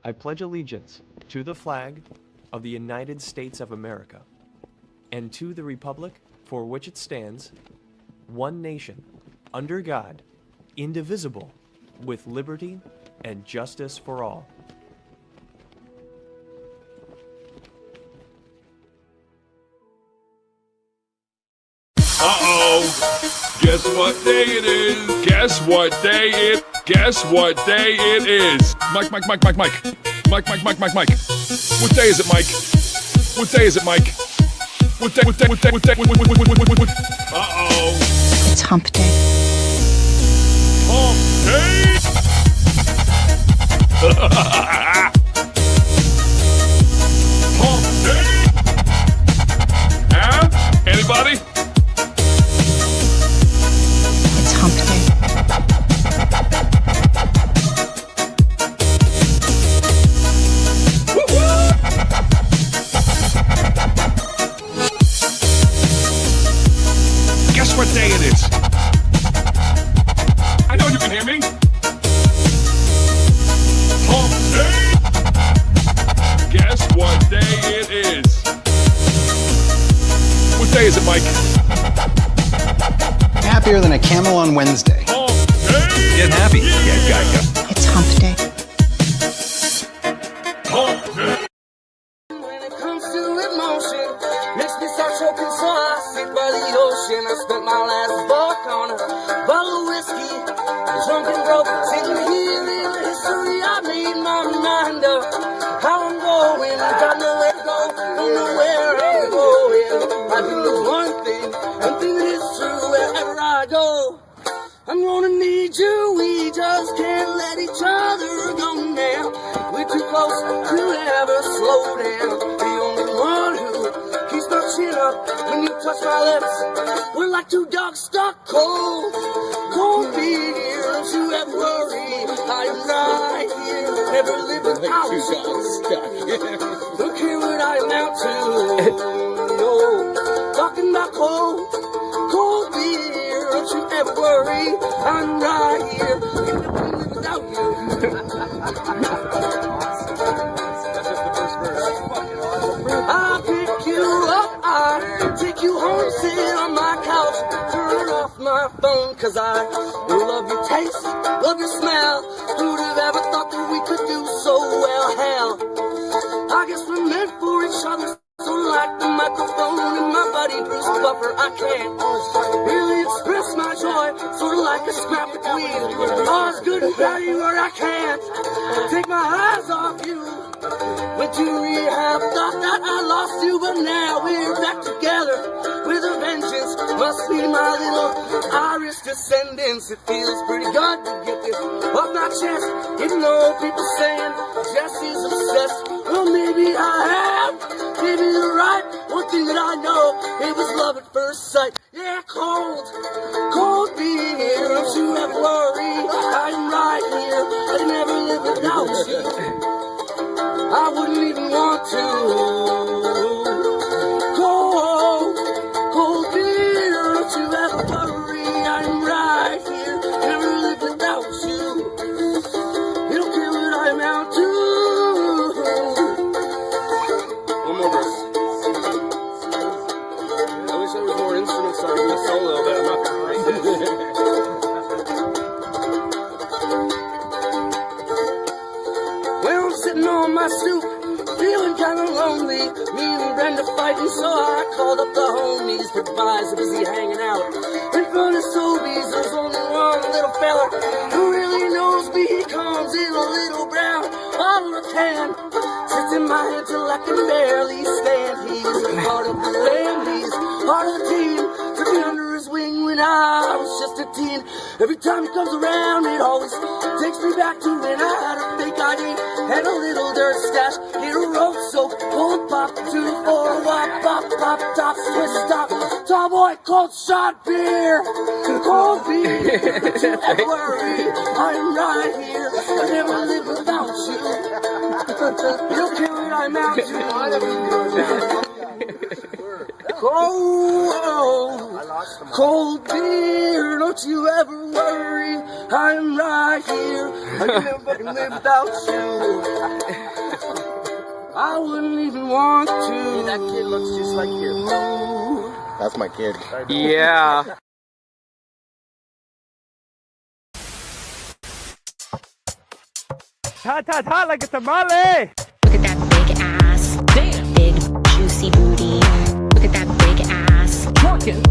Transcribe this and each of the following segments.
I pledge allegiance to the flag of the United States of America and to the republic for which it stands, one nation, under God, indivisible, with liberty and justice for all. Uh-oh! Guess what day it is? Guess what day it is? Mike. What day is it, Mike? What day is it, Mike? What day? Uh-oh. It's Hump Day. Hump Day? Hump Day? Huh? Anybody? It's Hump Day. Guess what day it is? I know you can hear me. Hump Day. Guess what day it is? What day is it, Mike? Happier than a camel on Wednesday. Hump Day. Get happy. Get gaga. It's Hump Day. Hump Day. When it comes to emotion, makes me start choking, so I sit by the ocean. I spent my last buck on a bottle of whiskey, drunk and broke, sitting here in history. I made my mind up how I'm going. I got nowhere to go, don't know where I'm going. I do know one thing, and think it is true wherever I go. I'm gonna need you, we just can't let each other go now. We're too close to ever slow down. The only one who keeps my chin up when you touch my lips. We're like two dogs stuck cold. Cold beer, don't you ever worry. I am right here, never live without you. Don't care what I amount to. No, talking about cold, cold beer. Don't you ever worry, I'm right here. You never live without you. I'll pick you up, I'll take you home, sit on my couch, turn off my phone, cause I love your taste, love your smell. Who'd have ever thought that we could do so well? Hell, I guess we're meant for each other. So like the microphone in my buddy Bruce Buffer, I can't really express my joy, sort of like a scrap of weed. Oh, it's good to hear you, but I can't take my eyes off you. Went to rehab, thought that I lost you, but now we're back together with a vengeance. Must be my little Irish descendants. It feels pretty good to get this off my chest, even though people saying Jesse's obsessed. Well, maybe I am. Maybe you're right. One thing that I know, it was love at first sight. Yeah, cold, cold beer. Don't you ever worry, I'm right here. I can never live without you. I wouldn't even want to. Cold, cold beer. Don't you ever worry, I'm right here. Never live without you. You don't care what I'm out to. One more verse. I wish there was more instruments so I could solo, but I'm not gonna write it. Well, I'm sitting on my stoop, feeling kinda lonely. Me and Brenda fighting, so I called up the homies. But guys are busy hanging out in front of Sobeys. There's only one little fella who really knows me. He comes in a little brown bottle of can. Sits in my head till I can barely stand. He's part of the family, he's part of the team. Took me under his wing when I was just a teen. Every time he comes around, it always takes me back to when I had a fake ID, had a little dirt stash, hit a road soap, cold pop, 2-4, wop, pop, pop, top, twist, stop, tall boy, cold shot beer, cold beer. Don't you ever worry, I'm right here. I never live without you. You don't care what I'm out to. Cold, cold beer. Don't you ever worry, I'm right here. I can never live without you. I wouldn't even want to. Hey, that kid looks just like you. That's my kid. Yeah. Hot, hot, hot like a tamale! Look at that big ass. Damn. Big juicy booty. Look at that big ass. Twerking.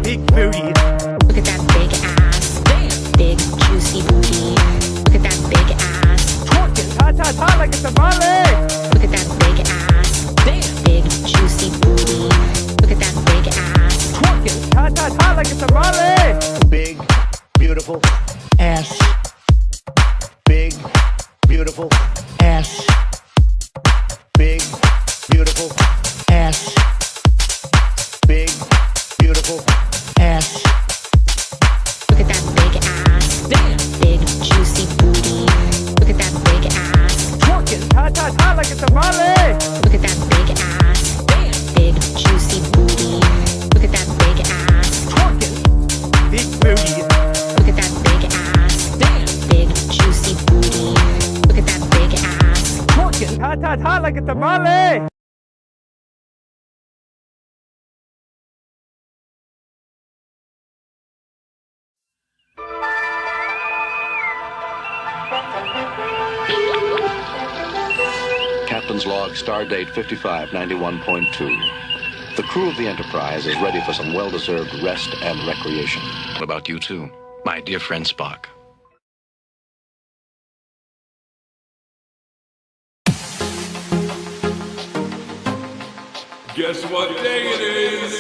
Big booty. Look at that big ass. Damn. Big juicy booty. Look at that big ass. Twerking. Hot, hot, hot like a tamale! Look at that big ass. Damn. Big juicy booty. Look at that big ass. Twerking. Hot, hot, hot like a tamale! Big, beautiful ass. Big, beautiful ass. Big, beautiful ass. Big, beautiful ass. Look at that big ass. Damn. Big juicy booty. Look at that big ass. Twerking. Hot, hot, hot like a tamale! Look at that big ass. Damn. Big juicy booty. Look at that big ass. Twerking. Big booty. Look at that big ass. Damn. Big juicy booty. Look at that big ass. Twerking. Hot, hot, hot like a tamale! Captain's log, stardate 5591.2. The crew of the Enterprise is ready for some well-deserved rest and recreation. What about you two, my dear friend Spock? Guess what day it is?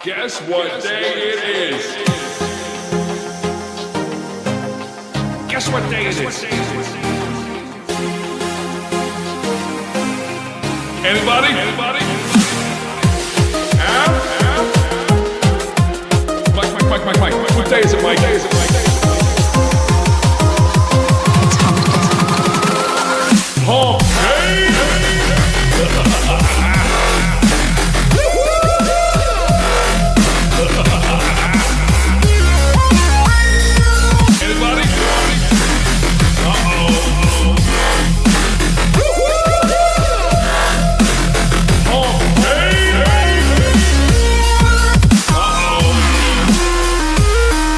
Guess what day it is? Guess what day it is? Anybody? Anybody? Al? Mike. What day is it, Mike? It's hump day. Hump day? Anybody? Uh-oh. Hump day? Uh-oh.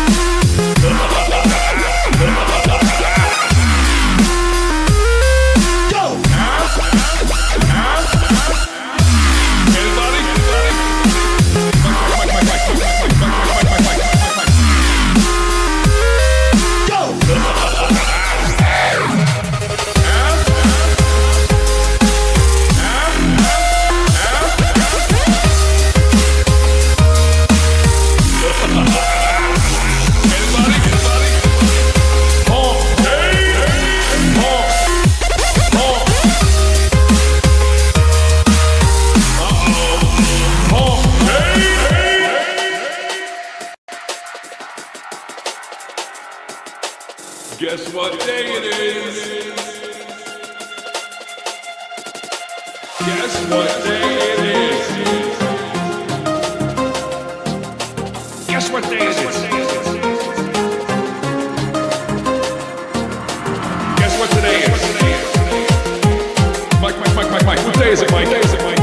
Anybody? Guess what day it is? Guess what day it is? Guess what day it is? Guess what today is? Mike. What day is it, Mike? Hump day. What day is it, Mike?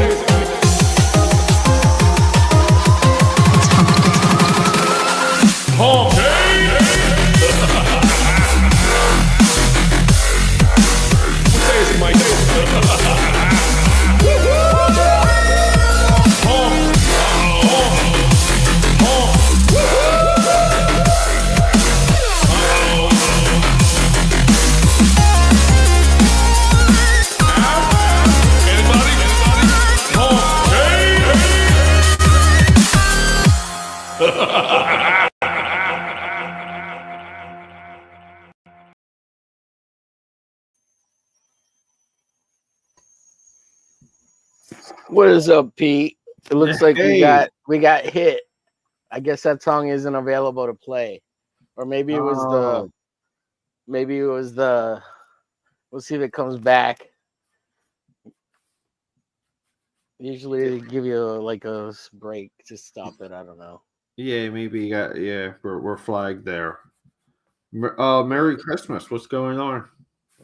What is up, Pete? It looks like we got hit. I guess that song isn't available to play, or maybe it was the. We'll see if it comes back. Usually they give you like a break to stop it. I don't know. Yeah, maybe we're flagged there. Merry Christmas. What's going on?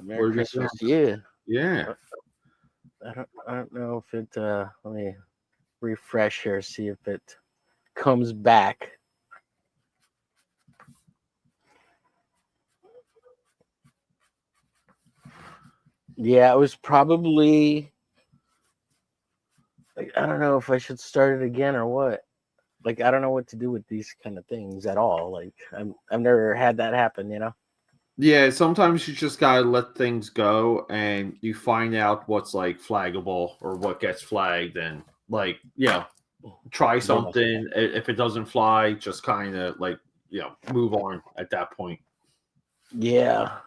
Merry Christmas to you. Yeah. I don't know if it let me refresh here, see if it comes back. Yeah, it was probably like, I don't know if I should start it again or what. Like, I don't know what to do with these kind of things at all. Like, I've never had that happen, you know? Yeah, sometimes you just gotta let things go and you find out what's like flaggable or what gets flagged and like, try something. If it doesn't fly, just kind of like, move on at that point. Yeah.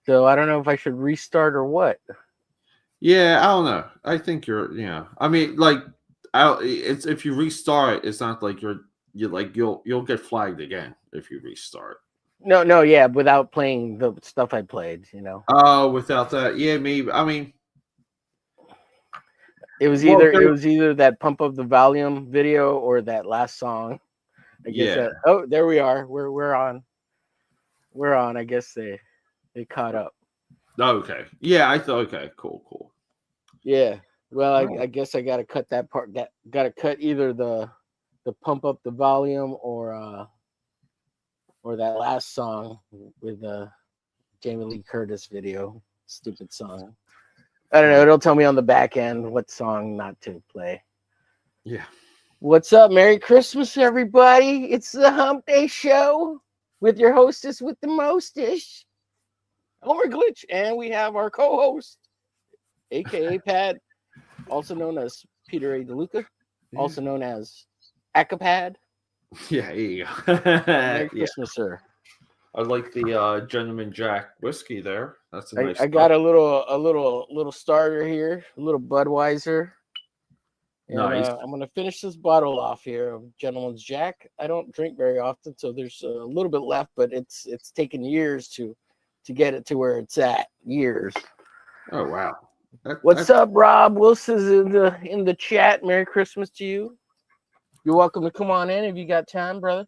So I don't know if I should restart or what. Yeah, I don't know. I think I mean, like, it's if you restart, it's not like you'll get flagged again if you restart. No, yeah, without playing the stuff I played, you know. Oh, without that, yeah, maybe. I mean, it was either that pump up the volume video or that last song. I guess oh, there we are. We're on. We're on. I guess they caught up. Okay. Yeah, I thought. Okay, cool. Yeah. Well, I guess I gotta cut that part. Gotta cut either the pump up the volume or that last song with Jamie Lee Curtis video. Stupid song. I don't know. It'll tell me on the back end what song not to play. Yeah. What's up? Merry Christmas, everybody. It's the Hump Day Show with your hostess with the mostest, Omerglitch, and we have our co-host, AKAPAD, also known as Peter A. DeLuca, also known as AKAPAD. Yeah, there you go. Merry Christmas, sir. I like the Gentleman Jack whiskey there. That's a nice. I got a little starter here, a little Budweiser. And, nice. I'm gonna finish this bottle off here of Gentleman's Jack. I don't drink very often, so there's a little bit left, but it's taken years to get it to where it's at. Years. Oh wow! What's up, Rob Wilson's in the chat? Merry Christmas to you. You're welcome to come on in if you got time, brother.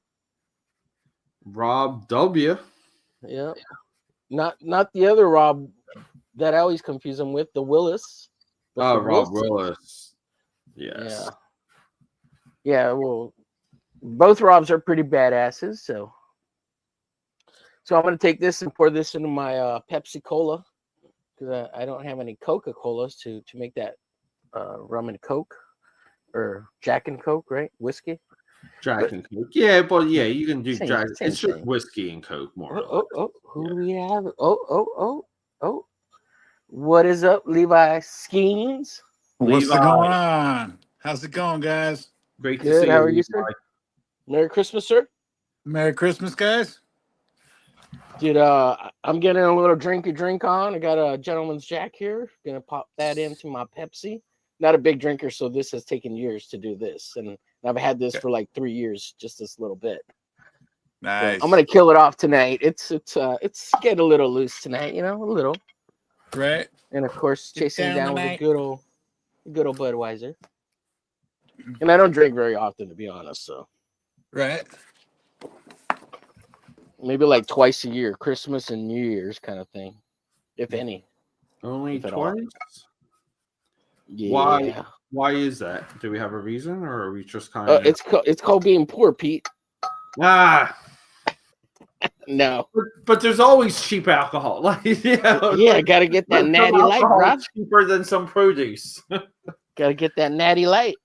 Rob W. Yeah, not the other Rob that I always confuse him with, the Willis. Oh, Rob Willis. Yes. Yeah. Well, both Robs are pretty badasses. So I'm gonna take this and pour this into my Pepsi Cola because I don't have any Coca Colas to make that rum and Coke or Jack and Coke, right? Whiskey. Jack and Coke. Yeah, but yeah, you can do Jack. It's just thing. whiskey and Coke more. Who do we have? Oh. What is up, Levi Skeens? What's going on? How's it going, guys? Great to Good. see How you. are you, sir? Merry Christmas, sir. Merry Christmas, guys. Dude, I'm getting a little drinky drink on. I got a Gentleman's Jack here. Gonna pop that into my Pepsi. Not a big drinker, so this has taken years to do this, and I've had this for like 3 years, just this little bit. Nice. So I'm gonna kill it off tonight. It's getting a little loose tonight, you know, a little. Right. And of course, chasing down with a good old Budweiser. And I don't drink very often, to be honest. So. Right. Maybe like twice a year, Christmas and New Year's kind of thing, if any. Only twice? Yeah. Why is that? Do we have a reason, or are we just kind of? It's called being poor, Pete. Ah. No. But there's always cheap alcohol. Like, I gotta get that natty light, bro. Cheaper than some produce. Gotta get that natty light.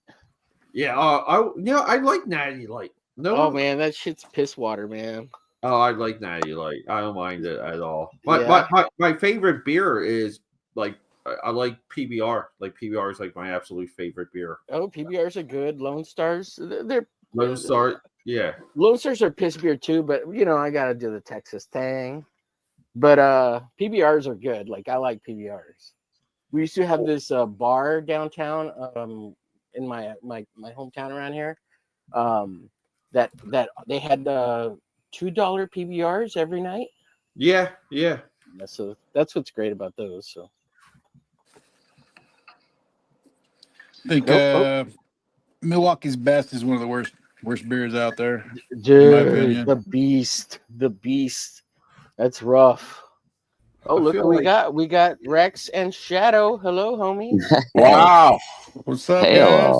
Yeah. I like natty light. No. Oh man, that shit's piss water, man. Oh, I like natty light. I don't mind it at all. My favorite beer is like I like PBR. Like PBR is like my absolute favorite beer. Oh, PBRs are good. Lone Stars, they're Lone Star. Yeah. Lone Stars are piss beer too, but I gotta do the Texas thing. But PBRs are good. Like I like PBRs. We used to have this bar downtown in my hometown around here. That they had $2 PBRs every night. Yeah. So that's what's great about those. So I think Milwaukee's Best is one of the worst beers out there. Dude, in my opinion. the beast. That's rough. Oh, look what we got Rex and Shadow. Hello, homies. Wow. What's up, Hey, guys?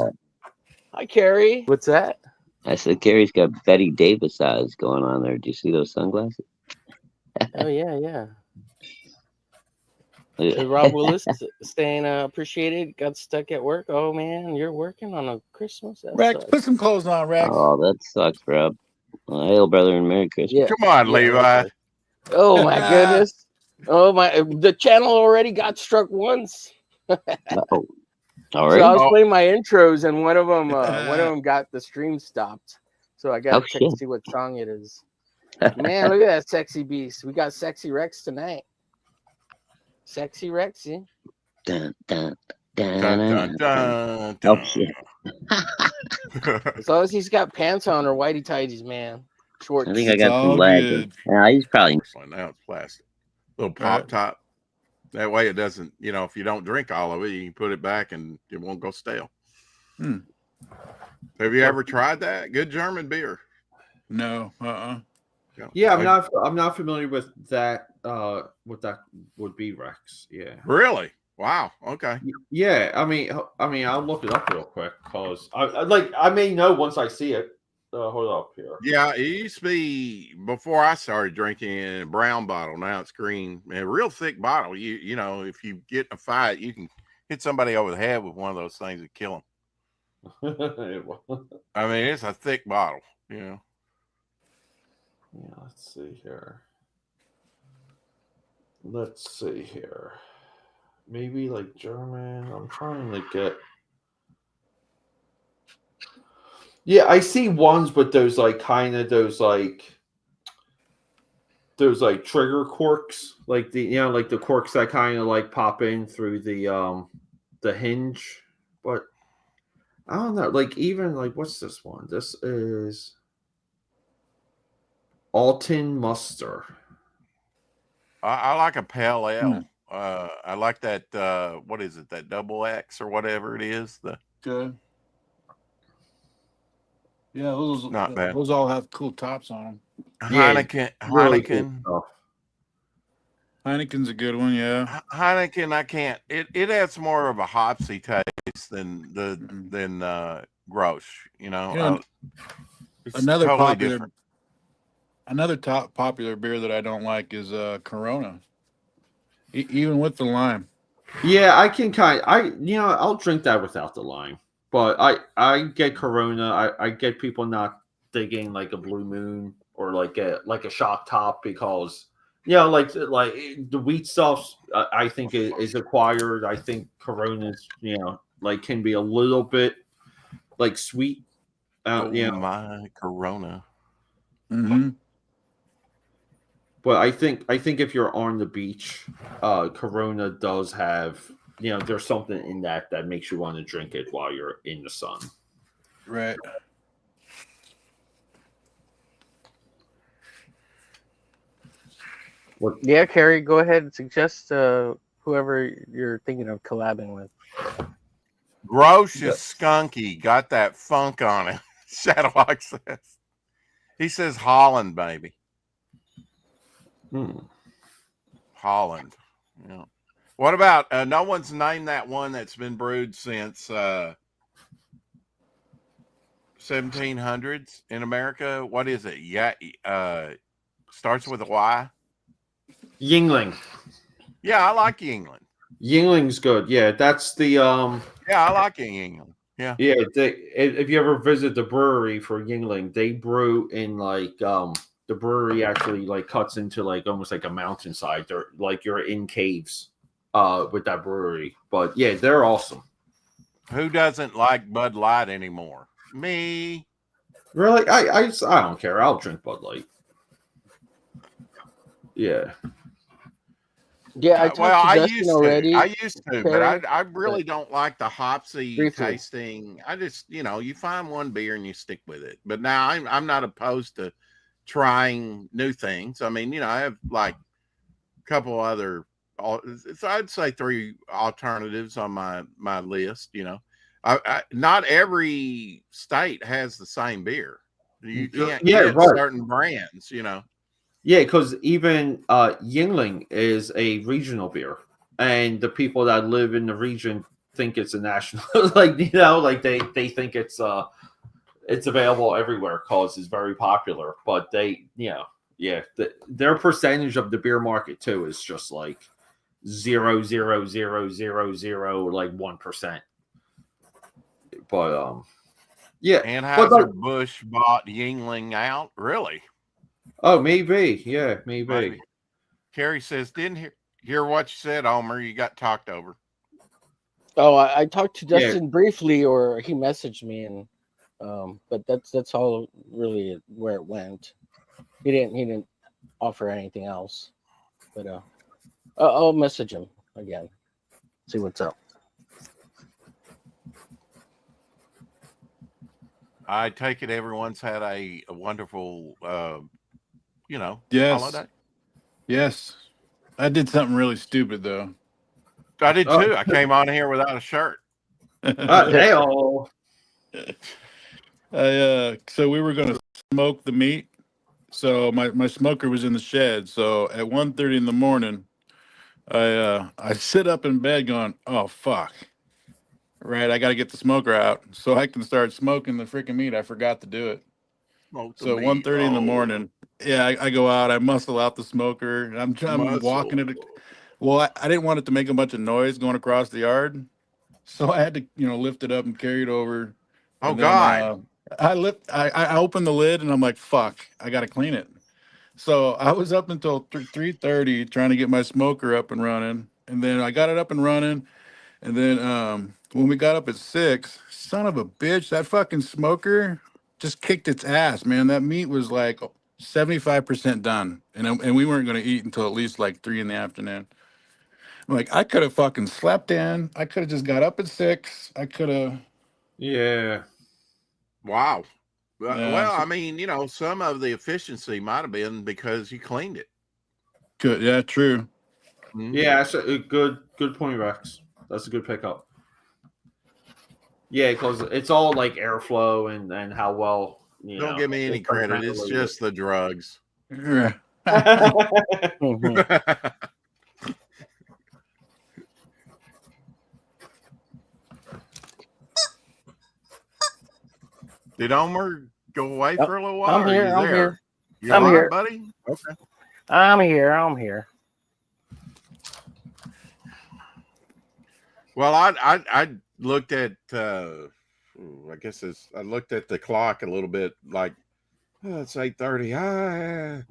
Hi, Carrie. What's that? I said Gary's got Betty Davis eyes going on there. Do you see those sunglasses? Oh yeah. Hey, Rob Willis saying appreciated. Got stuck at work. Oh man, you're working on a Christmas. That Rex, sucks. put some clothes on, Rex. Oh, that sucks, Rob. Well, hail, brother, and Merry Christmas. Yeah. Come on, Levi. Oh my goodness. Oh my! The channel already got struck once. Oh, So already? I was playing my intros, and one of them got the stream stopped. So I got to check to see what song it is. Man, look at that sexy beast. We got Sexy Rex tonight. Sexy Rexy. Dun, dun, Dun, dun, dun, dun. Oh, shit. As long as he's got pants on or whitey tighties, man. Shorts. I think I got some lag. Yeah, he's probably. Now it's plastic. Little pop top. That way it doesn't, if you don't drink all of it, you can put it back and it won't go stale. Have you ever tried that? Good German beer. No. Yeah, I'm not familiar with that. What that would be, Rex. Yeah. Really? Wow. Okay. Yeah. I mean, I'll look it up real quick because I may know once I see it. Hold up here. Yeah, it used to be before I started drinking in a brown bottle. Now it's green. A real thick bottle. You know, if you get in a fight, you can hit somebody over the head with one of those things and kill them. I mean, it's a thick bottle. Yeah, let's see here. Maybe like German. I'm trying to get. Yeah, I see ones with those trigger corks, like the corks that kind of like pop in through the hinge. But I don't know. Like even like what's this one? This is Alton Muster. I like a pale ale. I like that. What is it? That double X or whatever it is. Good. Yeah, those not bad. Those all have cool tops on them. Heineken. Really Heineken. cool. Heineken's a good one. Yeah. Heineken. I can't. It has more of a hopsy taste than Gross. You know. Another totally popular. different. Another top popular beer that I don't like is Corona. Even with the lime. Yeah, I can I'll drink that without the lime. But I get Corona. I get people not digging like a Blue Moon or like a Shock Top because like the wheat stuff I think is acquired. I think Corona's like can be a little bit like sweet. My Corona. Mm-hmm. But I think if you're on the beach, Corona does have. There's something in that makes you want to drink it while you're in the sun. Right. Yeah, Carrie, go ahead and suggest whoever you're thinking of collabing with. Gross is skunky. Got that funk on it. Shadowhawk says. He says Holland, baby. Holland. Yeah. What about no one's named that one that's been brewed since 1700s in America? What is it? Yeah, starts with a Y. Yingling. Yeah, I like Yingling. Yingling's good. Yeah, that's the Yeah, I like Yingling. Yeah. Yeah, if you ever visit the brewery for Yingling, they brew in like the brewery actually like cuts into like almost like a mountainside. They're like you're in caves with that brewery. But yeah, they're awesome. Who doesn't like Bud Light anymore? Me. Really? I don't care. I'll drink Bud Light. Yeah. Yeah, I used to, but I really don't like the hopsy tasting. I just, you find one beer and you stick with it. But now I'm not opposed to trying new things. I mean, I have like a couple other, I'd say 3 alternatives on my list. Not every state has the same beer. You can't get certain brands. Yeah, because even Yingling is a regional beer, and the people that live in the region think it's a national. Like like they think it's available everywhere because it's very popular. But they their percentage of the beer market too is just like 0.0000 like 1%. But yeah. Anheuser-Busch bought Yingling out, really? Oh, maybe. Yeah, maybe. Carrie says, didn't hear what you said, Homer. You got talked over. Oh, I talked to Justin briefly, or he messaged me, and but that's all really where it went. He didn't offer anything else, but I'll message him again, see what's up. I take it everyone's had a wonderful, Yes. holiday. Yes. I did something really stupid though. I did too. I came on here without a shirt. Hell. So we were gonna smoke the meat. So my smoker was in the shed. So at 1:30 in the morning, I sit up in bed going, oh fuck. Right, I gotta get the smoker out so I can start smoking the freaking meat. I forgot to do it. So 1:30 in the morning, I go out, I muscle out the smoker, and I'm walking it. Well, I didn't want it to make a bunch of noise going across the yard, so I had to lift it up and carry it over. Oh And God! I opened the lid and I'm like, fuck, I gotta clean it. So I was up until 3:30 trying to get my smoker up and running, and then I got it up and running, and then when we got up at 6, son of a bitch, that fucking smoker just kicked its ass, man. That meat was like 75% done, and we weren't going to eat until at least like 3 in the afternoon. I'm like, I could have fucking slept in. I could have just got up at 6. I could have. Yeah. Wow. Well, I mean, some of the efficiency might have been because you cleaned it. Good. Yeah, true. Yeah, that's a good point, Rex. That's a good pickup. Yeah, because it's all like airflow and how well. Don't give me any credit. It's just the drugs. Did Omer go away for a little while? I'm here. I'm here. I'm here, buddy. Okay. I'm here. Well, I looked at I looked at the clock a little bit, like it's 8:30.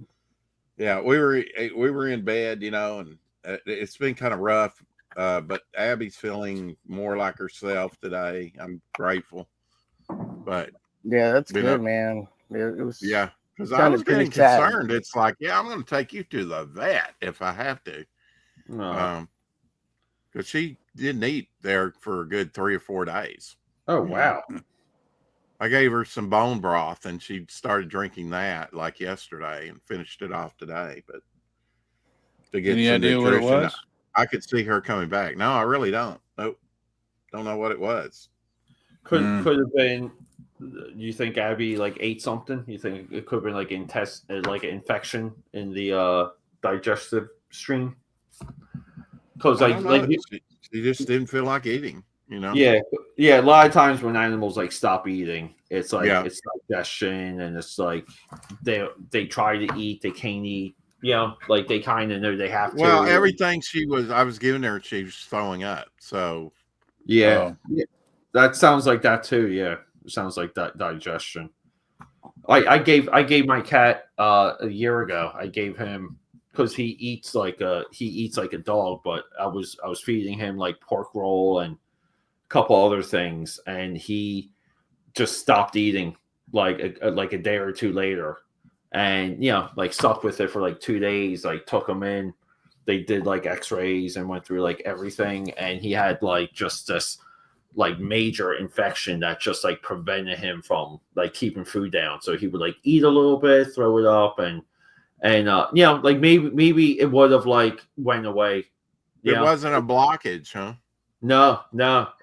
Yeah, we were in bed, and it's been kind of rough. But Abby's feeling more like herself today. I'm grateful. But yeah, that's good, man. It was because I was getting concerned. It's like, I'm going to take you to the vet if I have to. Because she didn't eat there for a good 3 or 4 days. Oh, wow. I gave her some bone broth and she started drinking that like yesterday and finished it off today. But to get any some idea nutrition, what it was? I could see her coming back. No, I really don't. Nope. Don't know what it was. Could have been. You think Abby like ate something? You think it could have been like like an infection in the digestive stream? Because she just didn't feel like eating. Yeah. A lot of times when animals like stop eating, it's like it's digestion, and it's like they try to eat, they can't eat. Like they kind of know they have to. Well, everything I was giving her, she was throwing up. So yeah, that sounds like that too. Yeah, it sounds like that digestion. I gave my cat a year ago. I gave him because he eats like a dog, but I was feeding him like pork roll and a couple other things, and he just stopped eating like a day or two later. And like stuck with it for like 2 days. Like took him in, they did like X-rays and went through like everything, and he had like just this like major infection that just like prevented him from like keeping food down. So he would like eat a little bit, throw it up, and like maybe it would have like went away. It wasn't a blockage, huh? No,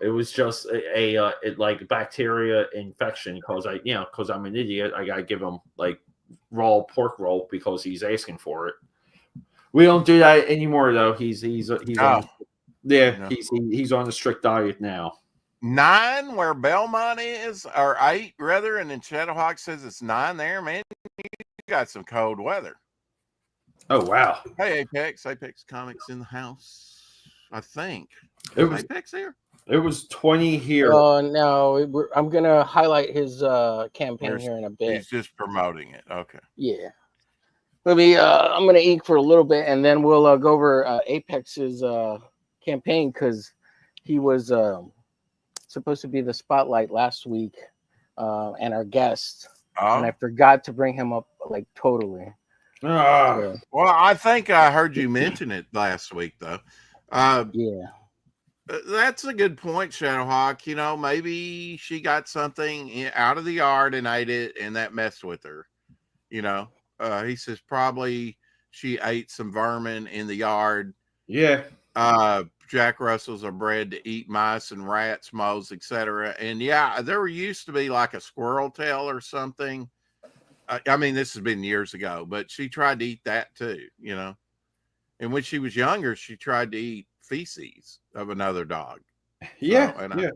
it was just a like bacteria infection because I'm an idiot. I gotta give him like raw pork roll because he's asking for it. We don't do that anymore though. He's on, No. he's on a strict diet now. 9 where Belmont is, or 8 rather, and then Shadowhawk says it's 9 there. Man, you got some cold weather. Oh wow! Hey, Apex Comics in the house. I think It was Apex here. It was 20 here. No, I'm gonna highlight his campaign here in a bit. He's just promoting it. Okay. Yeah. Let me. I'm gonna ink for a little bit, and then we'll go over Apex's campaign because he was supposed to be the spotlight last week and our guest, and I forgot to bring him up like totally. Well, I think I heard you mention it last week, though. Yeah. That's a good point, Shadowhawk. You know, maybe she got something out of the yard and ate it, and that messed with her. You know, he says probably she ate some vermin in the yard. Yeah. Jack Russells are bred to eat mice and rats, moles, etc. And yeah, there used to be like a squirrel tail or something. I mean, this has been years ago, but she tried to eat that too, you know. And when she was younger, she tried to eat feces of another dog. Yeah, so,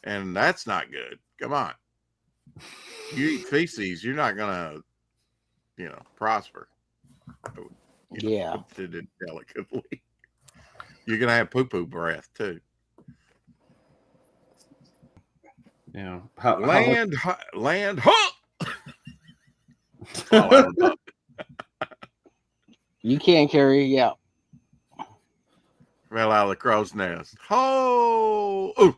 and that's not good. Come on, you eat feces, you're not gonna, prosper. Yeah, did it delicately. You're gonna have poo-poo breath too. Yeah, land. You can't carry, yeah. Fell out of the crow's nest. Ho! Ooh.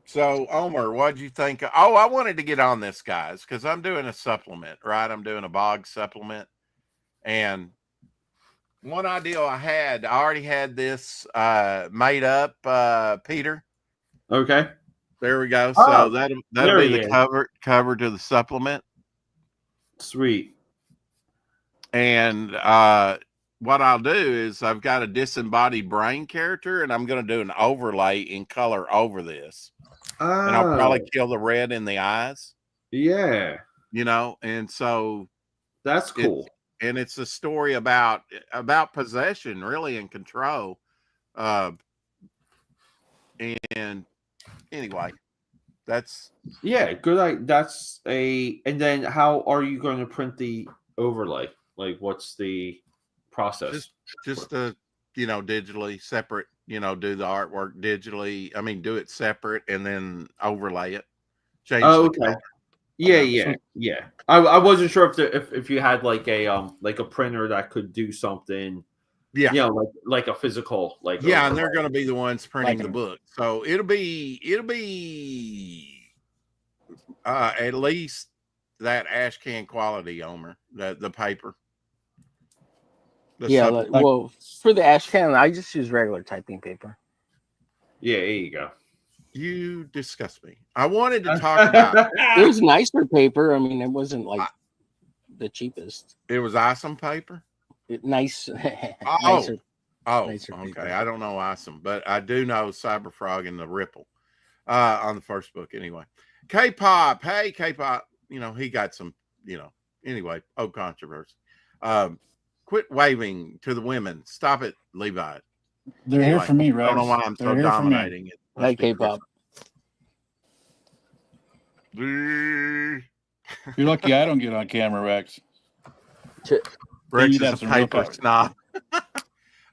So, Omer, what'd you think? Oh, I wanted to get on this, guys, because I'm doing a supplement, right? I'm doing a bog supplement. And one idea I already had this made up, Peter. Okay. There we go. So that'll be the cover to the supplement. Sweet. And what I'll do is I've got a disembodied brain character, and I'm going to do an overlay in color over this. And I'll probably kill the red in the eyes. Yeah. And so that's cool. And it's a story about possession, really, and control. And anyway, that's good. That's and then how are you going to print the overlay? Like, what's the process? Just digitally separate. Do the artwork digitally. I mean, do it separate and then overlay it. Change the color. Yeah. I wasn't sure if you had like a printer that could do something. Yeah, like a physical and they're going to be the ones printing the book, so it'll be at least that ash can quality, Omer, the paper. Well, for the ash can, I just use regular typing paper. Yeah, there you go. You disgust me. I wanted to talk about. It was nicer paper. I mean, it wasn't like the cheapest. It was awesome paper. Nicer. Nicer okay. Paper. I don't know awesome, but I do know Cyberfrog and the Ripple on the first book. Anyway, K-pop. Hey, K-pop. He got some. Anyway. Controversy. Quit waving to the women. Stop it, Levi. They're here for me, right? I don't know why I'm so dominating it. Hey, K-pop. You're lucky I don't get on camera, Rex. Rex is a paper snob.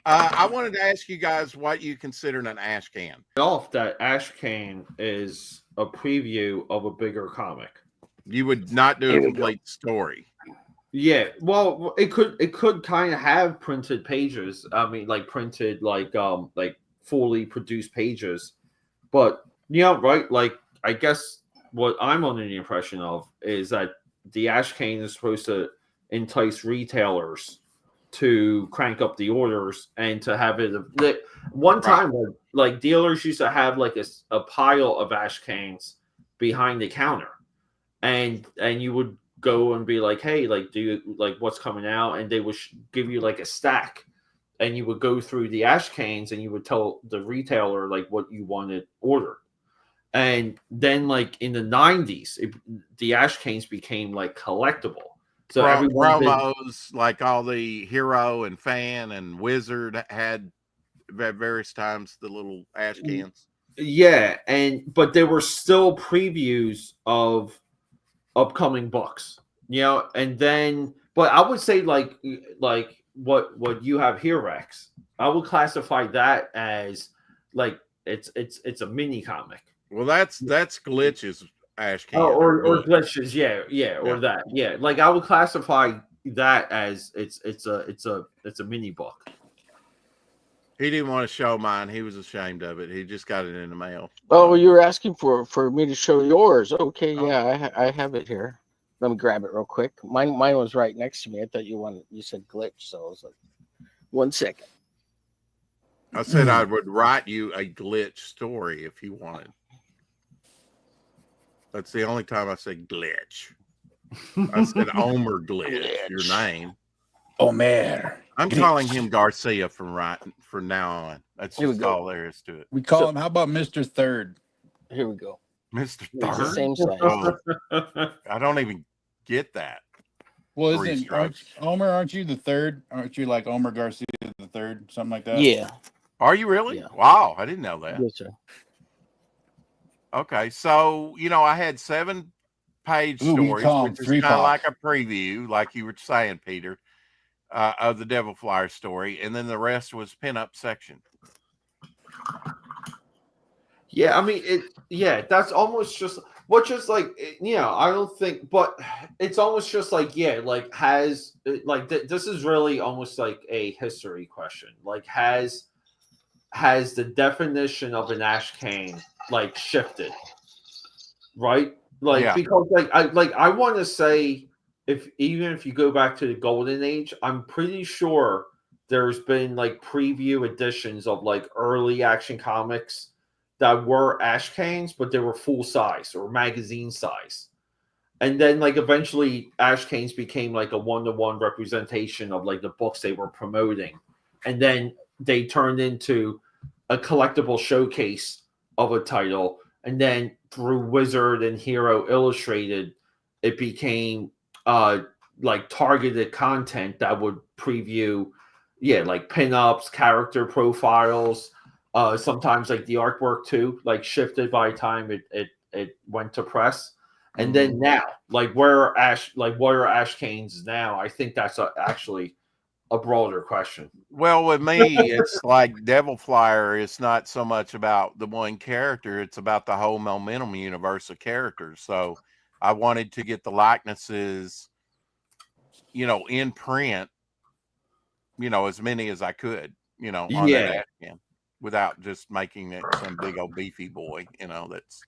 I wanted to ask you guys what you consider an ash can. That ash can is a preview of a bigger comic. You would not do a complete story. Yeah, well, it could kind of have printed pages. I mean, like printed, like fully produced pages. But right? Like, I guess what I'm under the impression of is that the ash cane is supposed to entice retailers to crank up the orders and to have it. One time, like dealers used to have like a pile of ash cans behind the counter, and you would go and be like, hey, like, do you like what's coming out? And they would give you like a stack and you would go through the ash cans and you would tell the retailer like what you wanted ordered. And then like in the 90s, the ash cans became like collectible. So promos, like all the hero and fan and wizard had at various times the little ash cans. Yeah, but there were still previews of upcoming books, and then but I would say like what you have here, Rex, I would classify that as like it's a mini comic. Well, that's Glitch's ash can. or glitches, or that. Yeah. Like I would classify that as it's a mini book. He didn't want to show mine. He was ashamed of it. He just got it in the mail. Oh, you were asking for me to show yours. Okay, yeah, I have it here. Let me grab it real quick. Mine was right next to me. I thought you said glitch, so I was like, 1 second. I said I would write you a glitch story if you wanted. That's the only time I said glitch. I said omerglitch, your name. Omer. I'm calling him Garcia from now on. That's just all there is to it. We call him. How about Mr. Third? Here we go. Mr. It's the Third. same size. Oh, I don't even get that. Well, aren't you the third? Aren't you like Omer Garcia the third, something like that? Yeah. Are you really? Yeah. Wow, I didn't know that. Yes, sir. Okay, so I had 7-page stories, which is kind of like a preview, like you were saying, Peter, of the Devil Flyer story, and then the rest was pinup section. Yeah, I mean that's almost just like I don't think, but it's almost just like this is really almost like a history question. Like has the definition of an ash cane like shifted, right? Like because I want to say even if you go back to the golden age, I'm pretty sure there's been like preview editions of like early Action Comics that were ash canes, but they were full size or magazine size. And then like eventually ash canes became like a 1-to-1 representation of like the books they were promoting. And then they turned into a collectible showcase of a title. And then through Wizard and Hero Illustrated, it became like targeted content that would preview like pinups, character profiles, sometimes like the artwork too like shifted by the time it went to press. And then now like what are ash canes now? I think that's actually a broader question. Well, with me, it's like Devil Flyer. It's not so much about the one character; it's about the whole Momentum universe of characters. So, I wanted to get the likenesses, in print, as many as I could, on that ash can, without just making it some big old beefy boy, that's.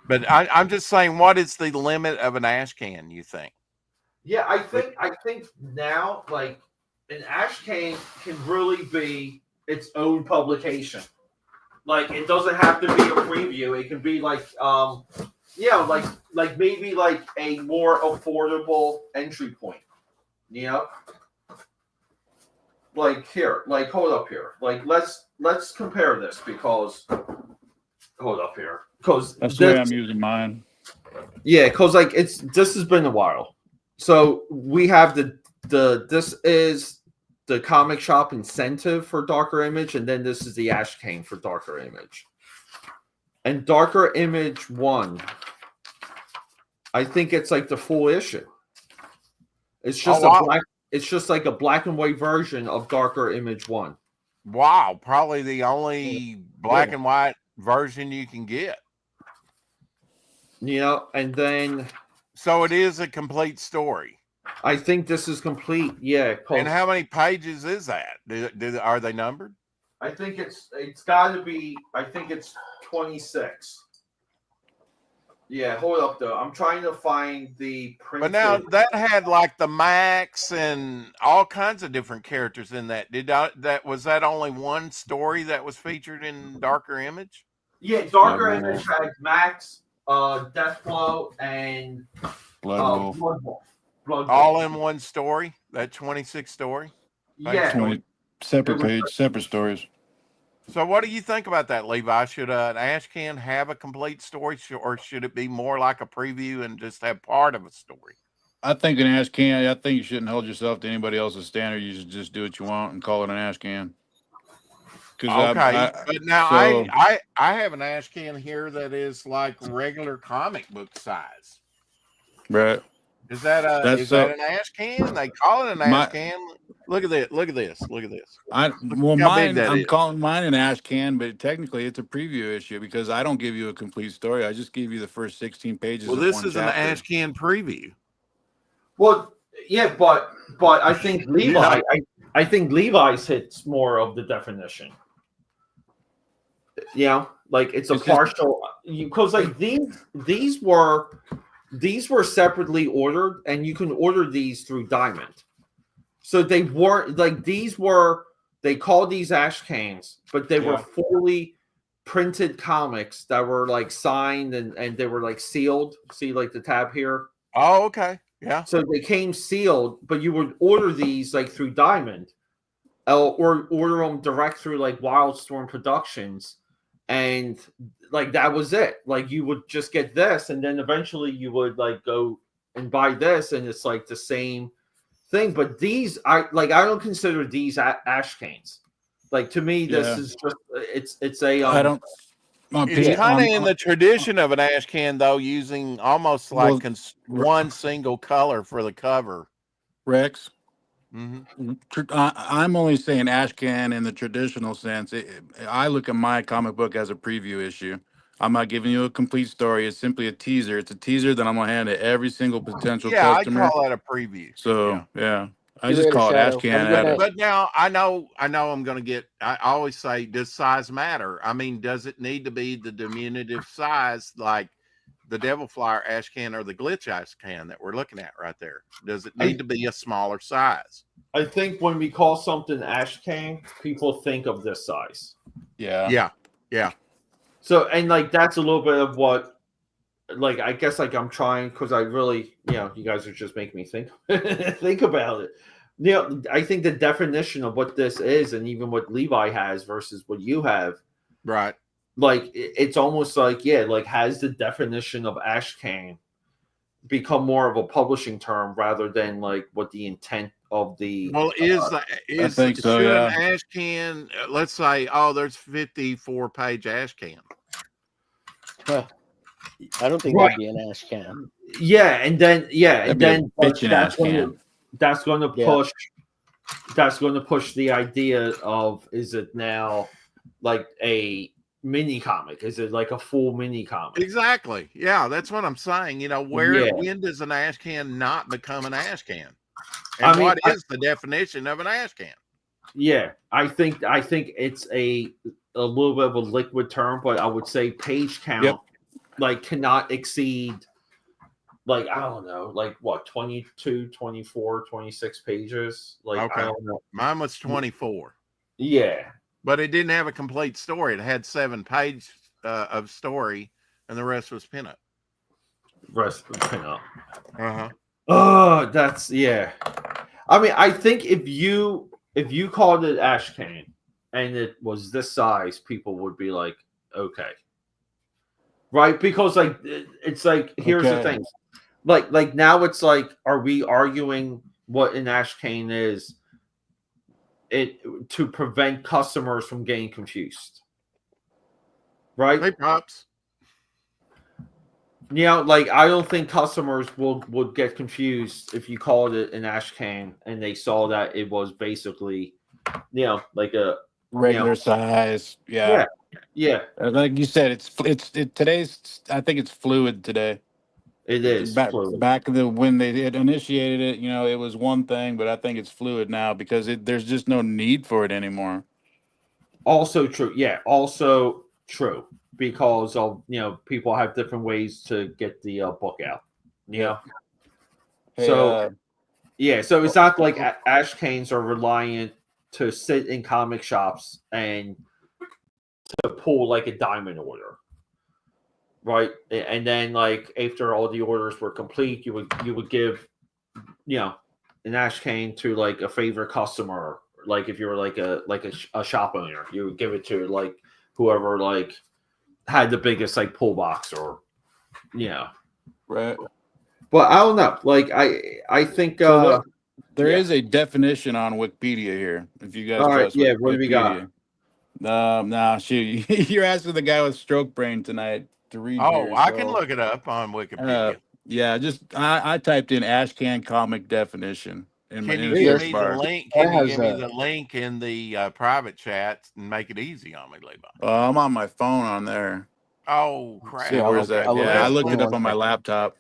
But I'm just saying, what is the limit of an ash can? You think? Yeah, I think now like. An ash cane can really be its own publication. Like it doesn't have to be a preview. It can be like like maybe like a more affordable entry point. Like here, like hold up here. Like let's compare this because hold up here. Because that's the way I'm using mine. Yeah, because like this has been a while. So we have this is the comic shop incentive for Darker Image, and then this is the ash cane for Darker Image. And Darker Image 1, I think it's like the full issue. It's just it's just like a black and white version of Darker Image 1. Wow, probably the only black and white version you can get. And then so it is a complete story. I think this is complete. Yeah. And how many pages is that? Are they numbered? I think it's got to be. I think it's 26. Yeah. Hold up though. I'm trying to find the print. But now that had like the Max and all kinds of different characters in that. Was that only one story that was featured in Darker Image? Yeah, Darker Image had Max, Deathblow, and Blood Wolf. All in one story, that 26 story. Yeah. separate page, separate stories. So what do you think about that, Levi? Should an ash can have a complete story, or should it be more like a preview and just have part of a story? I think an ash can. I think you shouldn't hold yourself to anybody else's standard. You should just do what you want and call it an ash can. Okay, but now so, I have an ash can here that is like regular comic book size. Right. Is that that an ash can? They call it an ash can. Look at this. Look at this. Look at this. I'm calling mine an ash can, but technically it's a preview issue because I don't give you a complete story. I just give you the first 16 pages. Well, of this one is chapter. an ash can preview. Well, yeah, but I think Levi, I think Levi's hits more of the definition. Like it's a partial, because like these were separately ordered, and you can order these through Diamond. So they weren't like they called these ash cans, but they were fully printed comics that were like signed and they were like sealed. See like the tab here? Oh, okay. Yeah. So they came sealed, but you would order these like through Diamond or order them direct through like Wildstorm Productions. And like that was it. Like you would just get this, and then eventually you would like go and buy this, and it's like the same thing. But these, I don't consider these ash cans. Like to me, this is just it's a. I don't. It's kind of in the tradition of an ash can, though, using almost like one single color for the cover. Rex. Mm-hmm. I'm only saying ash can in the traditional sense. I look at my comic book as a preview issue. I'm not giving you a complete story. It's simply a teaser. It's a teaser that I'm gonna hand to every single potential customer. I call that a preview. So I just call it ash can. But now I know I'm gonna get. I always say, does size matter? I mean, does it need to be the diminutive size like the Devil Flyer ash can or the Glitch ash can that we're looking at right there? Does it need to be a smaller size? I think when we call something ash can, people think of this size. Yeah. So, and like that's a little bit of what, like I guess like I'm trying, because I really, you guys are just making me think about it. I think the definition of what this is, and even what Levi has versus what you have, right? Like it's almost like like has the definition of ash can become more of a publishing term rather than like what the intent of the I think so, an ash can, let's say, there's 54-page ash can. I don't think that'd be an ash can. And then that's going to push. That's going to push the idea of, is it now like a mini comic? Is it like a full mini comic? Exactly. Yeah, that's what I'm saying. When does an ash can not become an ash can? And what is the definition of an ash can? Yeah, I think it's a little bit of a liquid term, but I would say page count like cannot exceed like, I don't know, like what, 22, 24, 26 pages? Like, okay. I don't know. Mine was 24. Yeah. But it didn't have a complete story. It had 7 pages of story, and the rest was pinup. Uh-huh. Oh, that's I mean, I think if you called it ash can and it was this size, people would be like, okay. Right? Because like it's like, here's the thing. Like now it's like, are we arguing what an ash can is to prevent customers from getting confused? Right? Hey, Pops. Like I don't think customers would get confused if you called it an ash can and they saw that it was basically, like a regular size. Yeah. Like you said, it's today's. I think it's fluid today. It is back fluid. when they had initiated it. It was one thing, but I think it's fluid now because there's just no need for it anymore. Also true. Yeah. Also true. Because of people have different ways to get the book out. Hey, so it's not like ash cans are reliant to sit in comic shops and to pull like a diamond order, right? And then like after all the orders were complete, you would give an ash can to like a favorite customer like if you were like a shop owner, you would give it to like whoever like had the biggest like pull box or Right. But I don't know. Like I think there is a definition on Wikipedia here. If you guys all right, trust yeah, what do we got? Nah, shoot, you're asking the guy with stroke brain tonight to read here. I can look it up on Wikipedia. Yeah, just I typed in Ashcan comic definition in Can you the give search me bar. the link? Can you give me the link in the private chat and make it easy on me, Levi? I'm on my phone on there. Oh crap! See, where's that? Yeah, I looked it up on my laptop.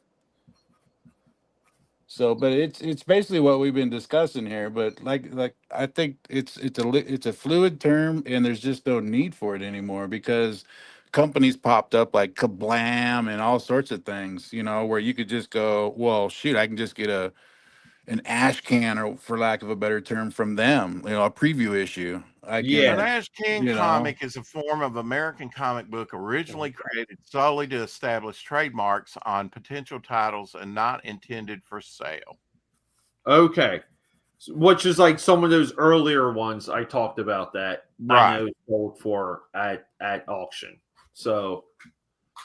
So, but it's basically what we've been discussing here. But like I think it's a fluid term, and there's just no need for it anymore because companies popped up like Kablam and all sorts of things. Where you could just go, well, shoot, I can just get an ash can, or for lack of a better term, from them. A preview issue. An ash can comic is a form of American comic book originally created solely to establish trademarks on potential titles and not intended for sale. Okay. Which is like some of those earlier ones I talked about that I know sold for at auction. So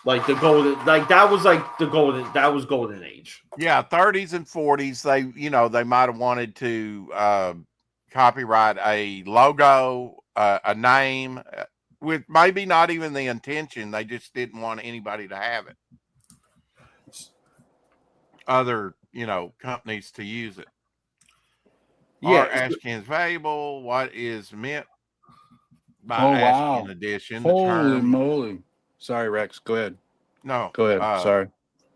like the golden, like that was golden age. Yeah, 30s and 40s. They might have wanted to copyright a logo, a name, with maybe not even the intention. They just didn't want anybody to have it. Other, companies to use it. Are ash cans valuable? What is meant by ash can edition? Holy moly. Sorry, Rex. Go ahead. No. Go ahead. Sorry.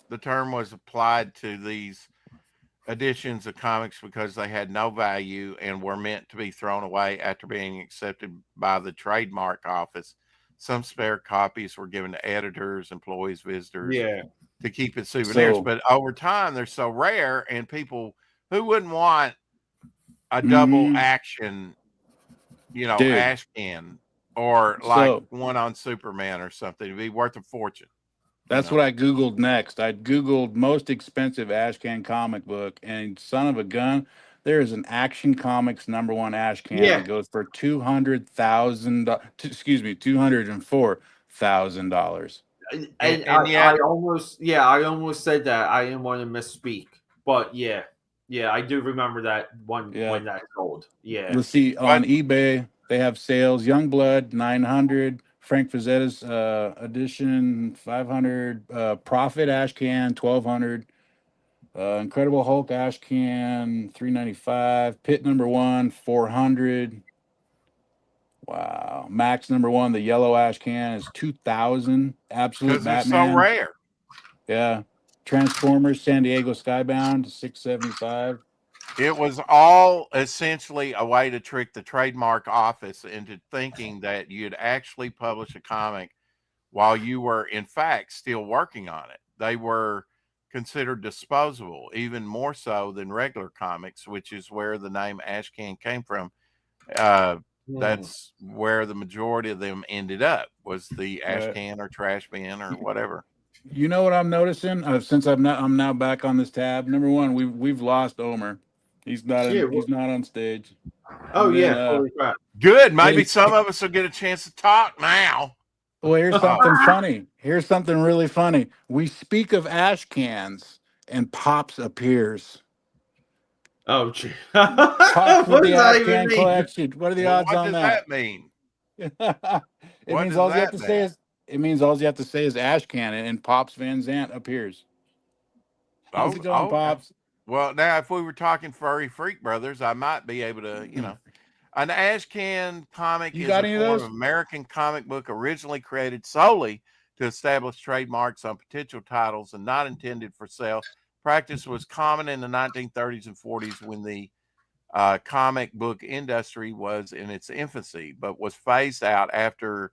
The term was applied to these editions of comics because they had no value and were meant to be thrown away after being accepted by the trademark office. Some spare copies were given to editors, employees, visitors to keep as souvenirs. But over time, they're so rare, and people who wouldn't want a double action, ash can or like one on Superman or something. It'd be worth a fortune. That's what I Googled next. I Googled most expensive Ashcan comic book, and son of a gun, there is an Action Comics #1 Ashcan that goes for $204,000. And I almost said that. I didn't want to misspeak, but yeah, I do remember that one when that sold. Yeah, Let's see on eBay they have sales. Youngblood 900. Frank Frazetta's edition 500, Prophet Ashcan 1200, Incredible Hulk Ashcan 395, Pit #1 400. Wow, Max #1 the yellow Ashcan is 2000. Absolute Batman. It's so rare. Yeah, Transformers San Diego Skybound 675. It was all essentially a way to trick the trademark office into thinking that you'd actually publish a comic while you were, in fact, still working on it. They were considered disposable, even more so than regular comics, which is where the name Ashcan came from. That's where the majority of them ended up, was the Ashcan or trash bin or whatever. You know what I'm noticing? Since I'm now back on this tab. #1, we've lost Omer. He's not on stage. Oh, Holy crap. Good. Maybe some of us will get a chance to talk now. Well, here's something funny. Here's something really funny. We speak of ash cans, and Pops appears. Oh, gee. Pops with the ash can collection. What are the odds on that? What does that mean? It means all you have to say is ash can, and Pops Van Zant appears. How's it going, Pops? Well, now, if we were talking Furry Freak Brothers, I might be able to, An Ashcan comic is a form of American comic book originally created solely to establish trademarks on potential titles and not intended for sale. Practice was common in the 1930s and 40s when the comic book industry was in its infancy, but was phased out after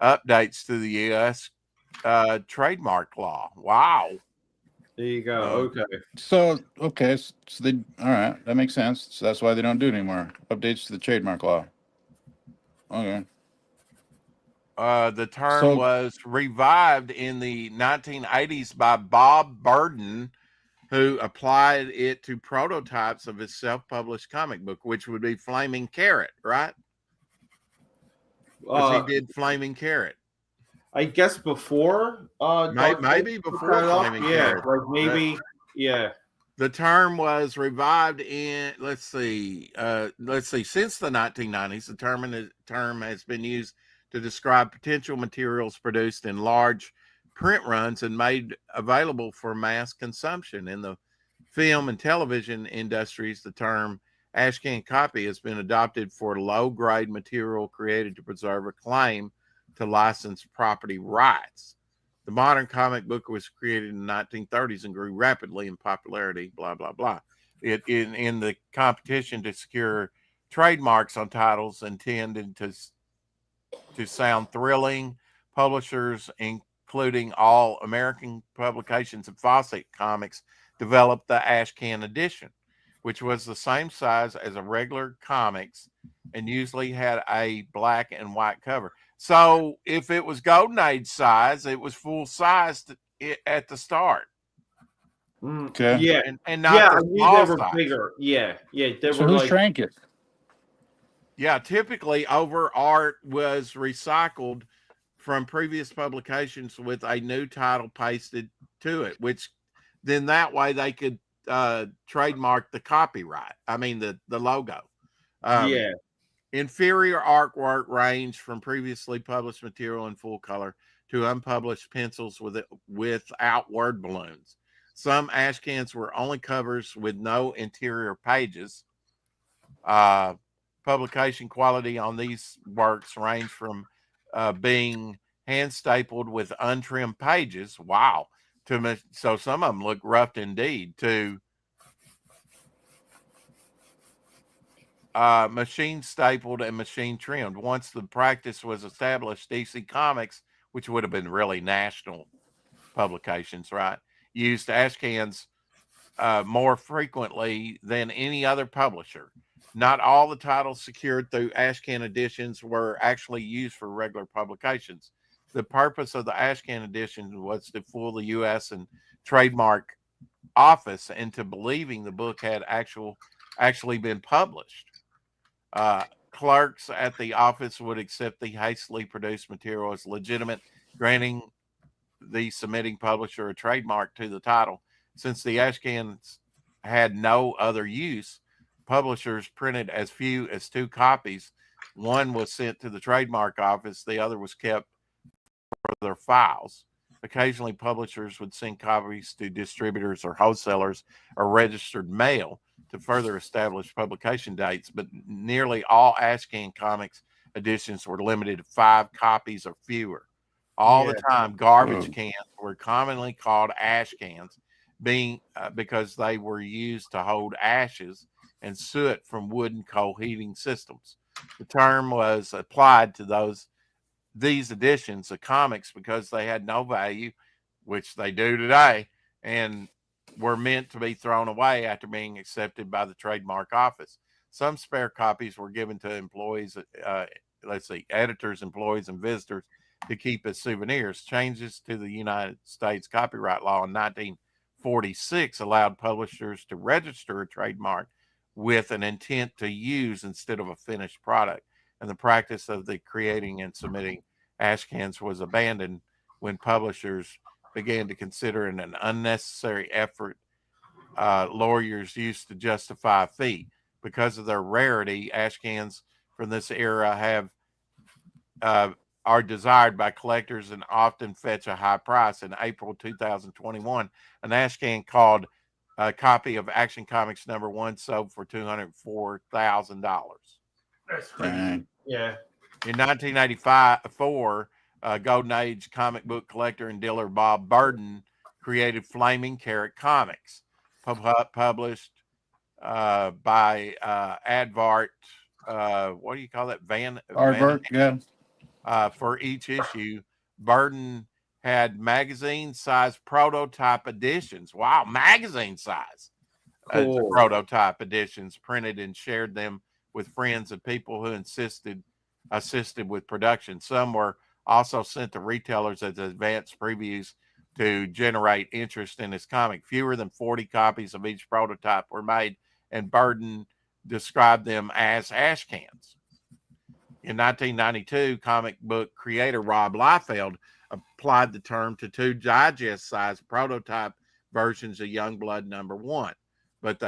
updates to the U.S. Trademark law. Wow. There you go. Okay. So they all right. That makes sense. So that's why they don't do it anymore. Updates to the trademark law. Okay. The term was revived in the 1980s by Bob Burden, who applied it to prototypes of his self-published comic book, which would be Flaming Carrot, right? Because he did Flaming Carrot. I guess before maybe before Flaming Carrot. Like maybe the term was revived in let's see since the 1990s. The term has been used to describe potential materials produced in large print runs and made available for mass consumption. In the film and television industries, the term ashcan copy has been adopted for low-grade material created to preserve a claim to licensed property rights. The modern comic book was created in the 1930s and grew rapidly in popularity, blah, blah, blah. In the competition to secure trademarks on titles intended to sound thrilling, publishers, including All American Publications and Fawcett Comics, developed the Ashcan edition, which was the same size as a regular comics and usually had a black and white cover. So if it was Golden Age size, it was full size at the start. Okay. Yeah, and not the small they were size. bigger. Yeah. They So were who like shrank it? Yeah, typically over art was recycled from previous publications with a new title pasted to it, which then that way they could trademark the copyright. I mean the logo. Inferior artwork ranged from previously published material in full color to unpublished pencils without word balloons. Some ashcans were only covers with no interior pages. Publication quality on these works range from being hand stapled with untrimmed pages, wow, so some of them look rough indeed, to machine stapled and machine trimmed. Once the practice was established, DC Comics, which would have been really national publications, right, used ashcans more frequently than any other publisher. Not all the titles secured through ashcan editions were actually used for regular publications. The purpose of the ashcan edition was to fool the U.S. and trademark office into believing the book had actually been published. Clerks at the office would accept the hastily produced material as legitimate, granting the submitting publisher a trademark to the title. Since the ashcans had no other use, publishers printed as few as 2 copies. One was sent to the trademark office, the other was kept for their files. Occasionally, publishers would send copies to distributors or wholesalers or registered mail to further establish publication dates, but nearly all ashcan comics editions were limited to 5 copies or fewer. All the time, garbage cans were commonly called ash cans, because they were used to hold ashes and soot from wood and coal heating systems. The term was applied to these editions of comics because they had no value, which they do today, and were meant to be thrown away after being accepted by the trademark office. Some spare copies were given to employees, editors, employees, and visitors to keep as souvenirs. Changes to the United States copyright law in 1946 allowed publishers to register a trademark with an intent to use instead of a finished product, and the practice of the creating and submitting ashcans was abandoned when publishers began to consider it an unnecessary effort lawyers used to justify a fee. Because of their rarity, ashcans from this era are desired by collectors and often fetch a high price. In April 2021, an ashcan called a copy of Action Comics #1 sold for $204,000. That's crazy. Yeah. In 1984, Golden Age comic book collector and dealer Bob Burden created Flaming Carrot Comics, published by Advart. What do you call that? Aardvark, yeah. For each issue, Burden had magazine-size prototype editions. Wow, magazine size. Cool. Prototype editions, printed and shared them with friends and people who assisted with production. Some were also sent to retailers as advanced previews to generate interest in his comic. Fewer than 40 copies of each prototype were made, and Burden described them as ash cans. In 1992, comic book creator Rob Liefeld applied the term to 2 digest-sized prototype versions of Youngblood #1. But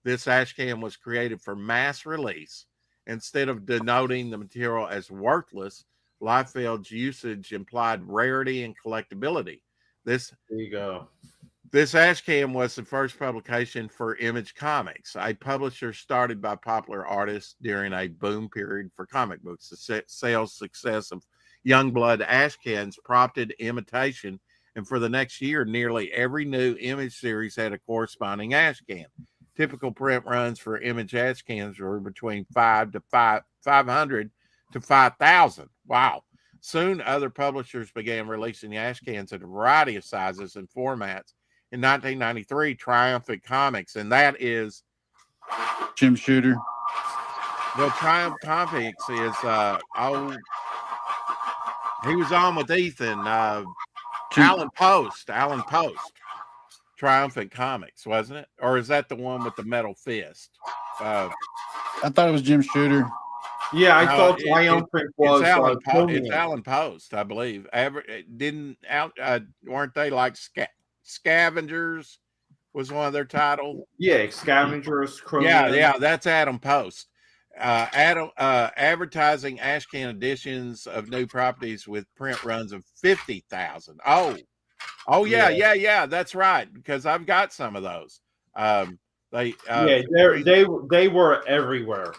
this ash can was created for mass release. Instead of denoting the material as worthless, Liefeld's usage implied rarity and collectability. There you go. This ash can was the first publication for Image Comics, a publisher started by popular artists during a boom period for comic books. The sales success of Youngblood ash cans prompted imitation, and for the next year, nearly every new Image series had a corresponding ash can. Typical print runs for Image ash cans were between 500 to 5,000. Wow. Soon, other publishers began releasing ash cans in a variety of sizes and formats. In 1993, Triumphant Comics, and that is Jim Shooter. Well, Triumph Comics is he was on with Ethan, Alan Post, Triumphant Comics, wasn't it? Or is that the one with the metal fist? I thought it was Jim Shooter. Yeah, I thought Triumphant was it's Alan Post, I believe. Weren't they like Scavengers was one of their titles? Yeah, Scavengers. Chromium. Yeah, that's Adam Post. Advertising ashcan editions of new properties with print runs of 50,000. Oh yeah, that's right, because I've got some of those. They were everywhere.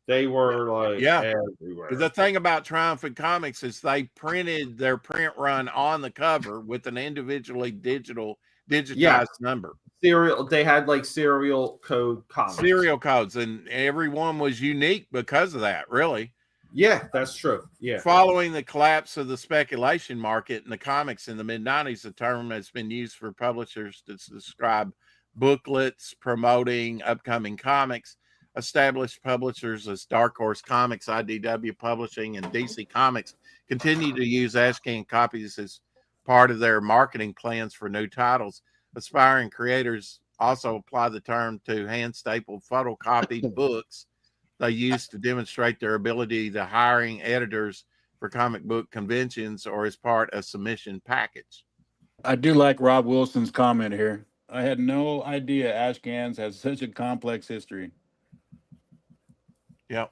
They were like everywhere. The thing about Triumphant Comics is they printed their print run on the cover with an individually digitized number. They had like serial code comics. Serial codes, and everyone was unique because of that, really. Yeah, that's true. Yeah. Following the collapse of the speculation market in the comics in the mid-90s, the term has been used for publishers to describe booklets promoting upcoming comics. Established publishers as Dark Horse Comics, IDW Publishing, and DC Comics continue to use ashcan copies as part of their marketing plans for new titles. Aspiring creators also apply the term to hand-stapled photocopied books they use to demonstrate their ability to hiring editors for comic book conventions or as part of submission package. I do like Rob Wilson's comment here. I had no idea ashcans had such a complex history. Yep.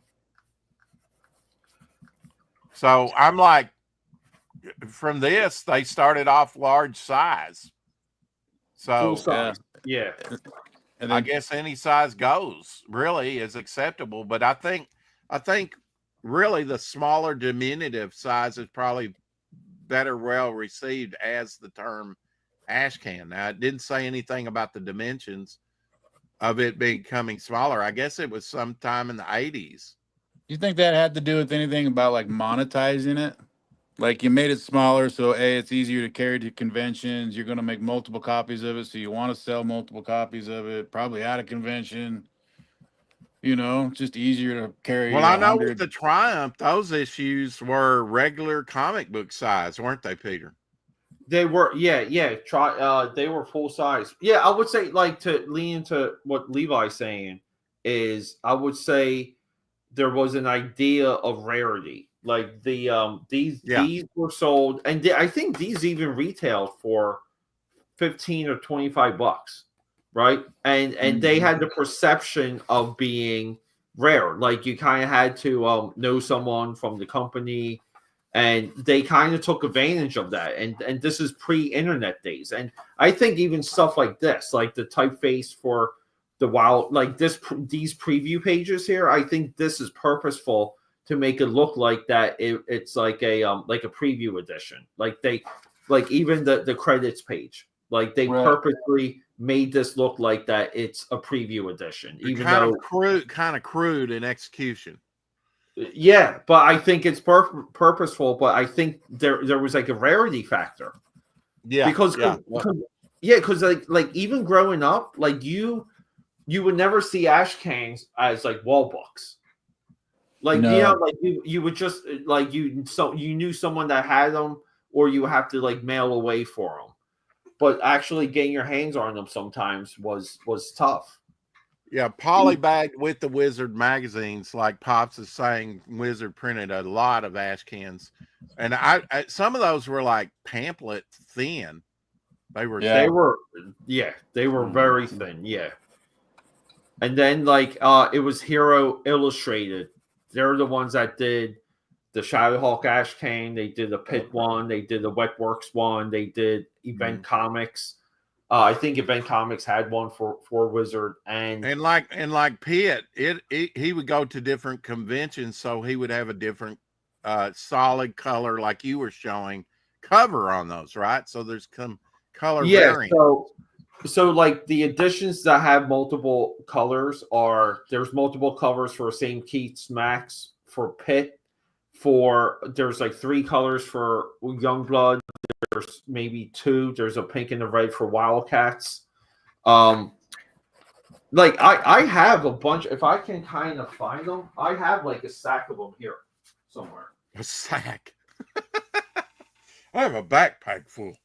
So I'm like, from this, they started off large size. So yeah. And I guess any size goes, really, is acceptable. But I think really the smaller diminutive size is probably better well received as the term ashcan. Now, it didn't say anything about the dimensions of it becoming smaller. I guess it was sometime in the 80s. Do you think that had to do with anything about like monetizing it? Like you made it smaller, so it's easier to carry to conventions. You're going to make multiple copies of it, so you want to sell multiple copies of it, probably at a convention. You know, just easier to carry. Well, I know with the Triumph, those issues were regular comic book size, weren't they, Peter? They were, they were full size. Yeah, I would say, like, to lean into what Levi's saying is, I would say there was an idea of rarity. Like these were sold, and I think these even retailed for $15 or $25, right? And they had the perception of being rare. Like you kind of had to know someone from the company. And they kind of took advantage of that. And this is pre-internet days. And I think even stuff like this, like the typeface for the like these preview pages here, I think this is purposeful to make it look like that it's like a preview edition. Like even the credits page, like they purposely made this look like that it's a preview edition. Even though kind of crude in execution. Yeah, but I think it's purposeful. But I think there was like a rarity factor. Yeah, because like even growing up, like you would never see ash cans as like wall books. Like like you would just like you knew someone that had them, or you have to like mail away for them. But actually getting your hands on them sometimes was tough. Yeah, polybagged with the Wizard magazines, like Pops is saying. Wizard printed a lot of ash cans, and I some of those were like pamphlet thin. They were they were very thin, yeah. And then like it was Hero Illustrated. They're the ones that did the Shadowhawk Ash Cane. They did the Pit one. They did the Wetworks one. They did Event Comics. I think Event Comics had one for Wizard, and like Pitt, he would go to different conventions, so he would have a different solid color, like you were showing, cover on those, right? So there's color variants. So like the editions that have multiple colors there's multiple covers for St. Keith's Max for Pitt. There's like 3 colors for Youngblood. There's maybe 2. There's a pink and a red for Wildcats. Like I have a bunch. If I can kind of find them, I have like a sack of them here somewhere. A sack. I have a backpack full.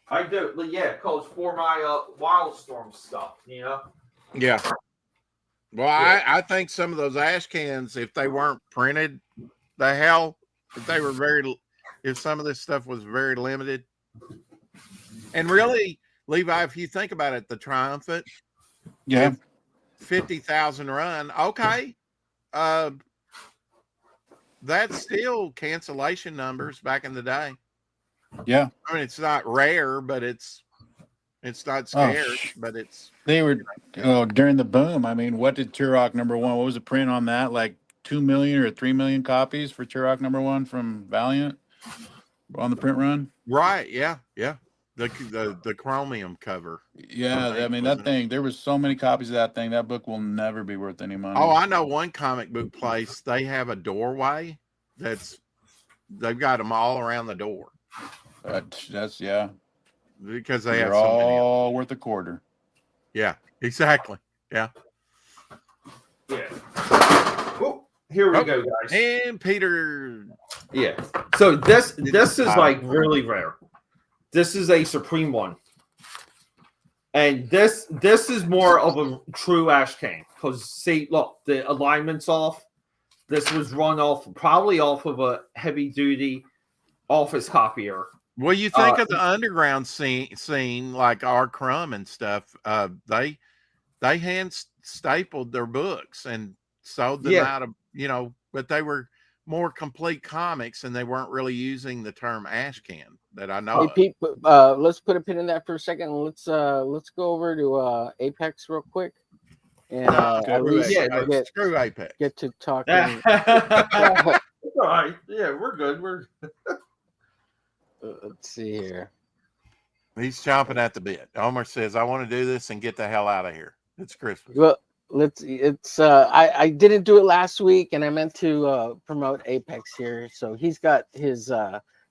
I do, yeah, because for my Wildstorm stuff, you know. Yeah. Well, yeah. I think some of those ash cans, if they weren't printed, if some of this stuff was very limited, and really, Levi, if you think about it, the Triumphant, 50,000 run, okay, that's still cancellation numbers back in the day. Yeah, I mean, it's not rare, but it's not scarce, but they were during the boom. I mean, what did Turok #1? What was the print on that? Like 2 million or 3 million copies for Turok #1 from Valiant on the print run. Right? Yeah. The chromium cover. Yeah, I mean that thing. There was so many copies of that thing. That book will never be worth any money. Oh, I know one comic book place. They have a doorway they've got them all around the door. That's because they're have all worth a quarter. Yeah, exactly. Yeah. Oh, here we go, guys. And Peter. Yeah. So this is like really rare. This is a Supreme one, and this is more of a true ash cane because see, look, the alignment's off. This was run probably off of a heavy duty office copier. Well, you think of the underground scene like R. Crumb and stuff. They hand stapled their books and sold them out of, but they were more complete comics and they weren't really using the term ash can that I know. Hey, Pete, let's put a pin in that for a second. Let's go over to Apex real quick. And at least screw Apex. Get to talking. All right. Yeah, we're good. Let's see here. He's chomping at the bit. Omer says, "I want to do this and get the hell out of here. It's Christmas." Well, I didn't do it last week, and I meant to promote Apex here. So he's got his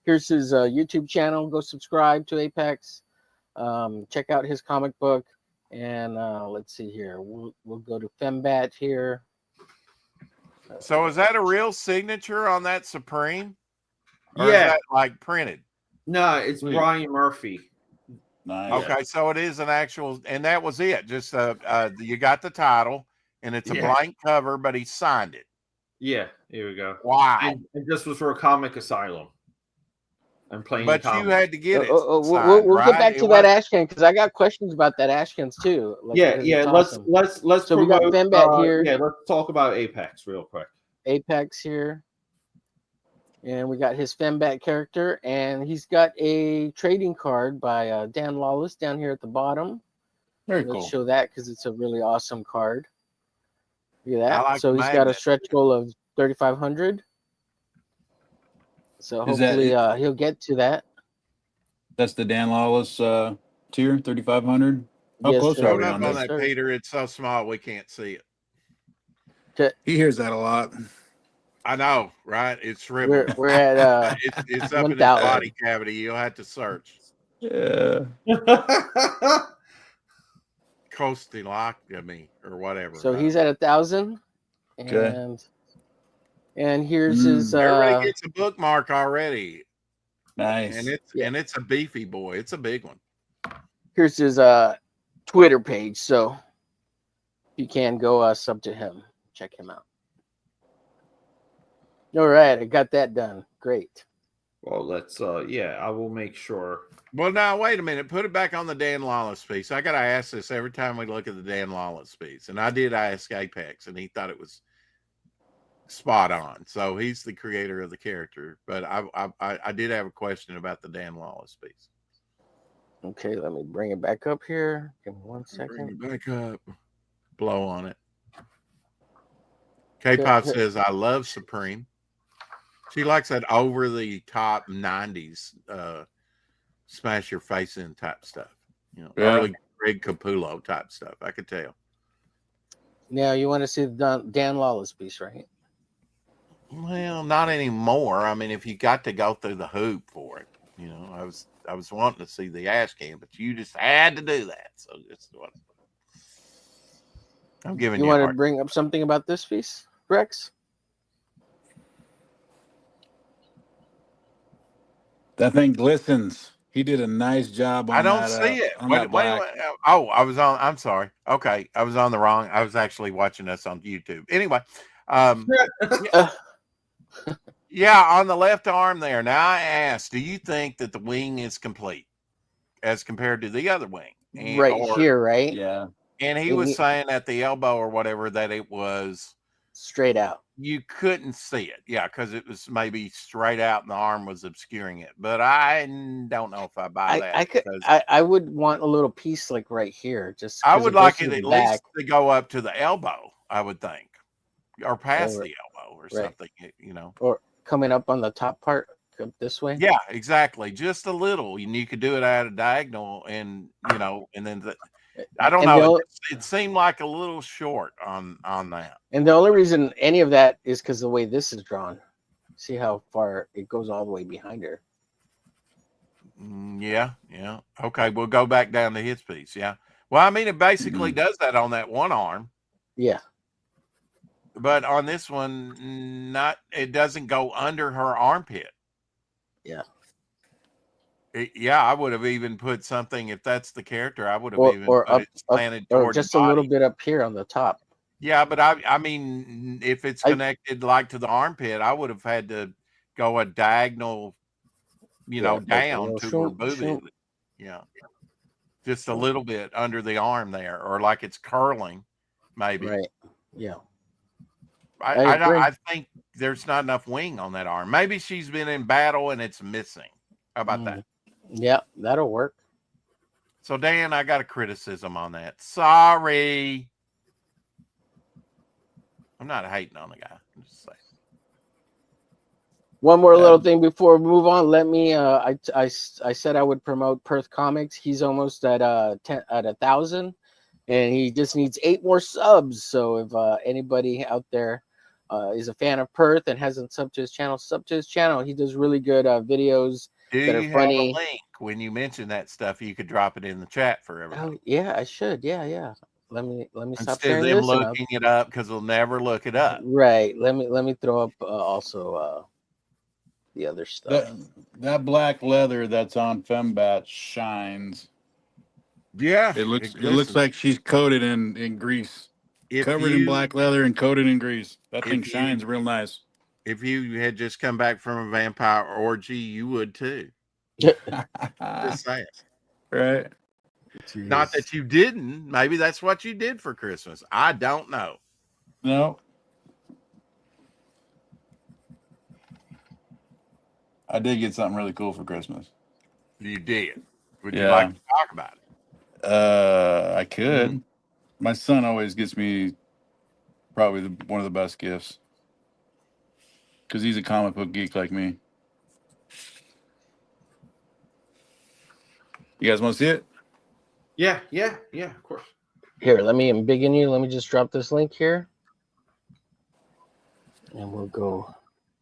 here's his YouTube channel. Go subscribe to Apex. Check out his comic book, and let's see here. We'll go to FEMBAT here. So is that a real signature on that Supreme? Or yeah, is that like printed? No, it's Brian Murphy. Nice. Okay, so it is an actual, and that was it. Just you got the title, and it's a blank cover, but he signed it. Yeah, here we go. Wow. And this was for a Comic Asylum. I'm playing, but you had to get it. We'll get back to that Ashcan because I got questions about that Ashcans too. Awesome. Let's. So we got FEMBAT here. Yeah, let's talk about Apex real quick. Apex here. And we got his FEMBAT character, and he's got a trading card by Dan Lawless down here at the bottom. Very cool. Let's show that because it's a really awesome card. Look at that. Like so he's got a stretch goal of 3,500. So hopefully he'll get to that. That's the Dan Lawless tier, 3,500. How close are we on that, Peter? It's so small we can't see it. He hears that a lot. I know, right? It's ripping. We're at it's up in his body cavity. You'll have to search. Yeah. Coasting locked me or whatever. So he's at 1,000. And here's his everybody gets a bookmark already. Nice. And it's a beefy boy. It's a big one. Here's his Twitter page, so you can go sub to him. Check him out. All right, I got that done. Great. Well, let's I will make sure. Well, now wait a minute. Put it back on the Dan Lawless piece. I gotta ask this every time we look at the Dan Lawless piece, and I did ask Apex, and he thought it was spot on. So he's the creator of the character, but I did have a question about the Dan Lawless piece. Okay, let me bring it back up here. Give me 1 second. Bring it back up. Blow on it. K-Pop says, I love Supreme. She likes that over the top 90s smash your face in type stuff. You know, early Greg Capullo type stuff. I could tell. Now you want to see the Dan Lawless piece, right? Well, not anymore. I mean, if you got to go through the hoop for it, you know, I was wanting to see the ash can, but you just had to do that. So just what I'm giving you. You want to bring up something about this piece, Rex? That thing glistens. He did a nice job on I don't that, see it. Wait. Oh, I was on. I'm sorry. Okay, I was on the wrong. I was actually watching us on YouTube. Anyway, yeah, on the left arm there. Now I asked, do you think that the wing is complete as compared to the other wing? Here, right? Yeah. And he was saying at the elbow or whatever that it was straight out. You couldn't see it, yeah, because it was maybe straight out and the arm was obscuring it. But I don't know if I buy that. I would want a little piece like right here. Just I would like it at least to go up to the elbow, I would think, or past the elbow or something, you know, or coming up on the top part this way. Yeah, exactly, just a little. And you could do it at a diagonal, and you know, and then I don't know. It seemed like a little short on that. And the only reason any of that is because the way this is drawn. See how far it goes all the way behind her. Yeah. Okay, we'll go back down to his piece. Yeah. Well, I mean, it basically does that on that one arm. Yeah. But on this one, it doesn't go under her armpit. Yeah. I would have even put something, if that's the character, I would have even put it slanted toward just the a body. little bit up here on the top. Yeah, but I mean, if it's connected like to the armpit, I would have had to go a diagonal, down to her booby. Yeah. Just a little bit under the arm there, or like it's curling, maybe. Right. Yeah. I think there's not enough wing on that arm. Maybe she's been in battle and it's missing. How about that? Yeah, that'll work. So, Dan, I got a criticism on that. Sorry. I'm not hating on the guy. I'm just saying. One more little thing before we move on. Let me. I said I would promote Perth Comics. He's almost at 1,000, and he just needs 8 more subs. So if anybody out there is a fan of Perth and hasn't subbed to his channel, sub to his channel. He does really good videos that are funny. Have a link when you mention that stuff? You could drop it in the chat for everybody. Oh, yeah, I should. Yeah. Let me stop instead of them looking it up, because they'll never look it up. Right. Let me throw up also the other stuff. That black leather that's on FEMBAT shines. Yeah, it looks like she's coated in grease. Covered in black leather and coated in grease. That thing shines real nice. If you had just come back from a vampire orgy, you would too. Just saying. Right. Jeez. Not that you didn't. Maybe that's what you did for Christmas. I don't know. No. I did get something really cool for Christmas. You did. Would you like to talk about it? I could. Mm-hmm. My son always gets me probably one of the best gifts, because he's a comic book geek like me. You guys want to see it? Yeah, of course. Here, let me embiggen you. Let me just drop this link here. And we'll go.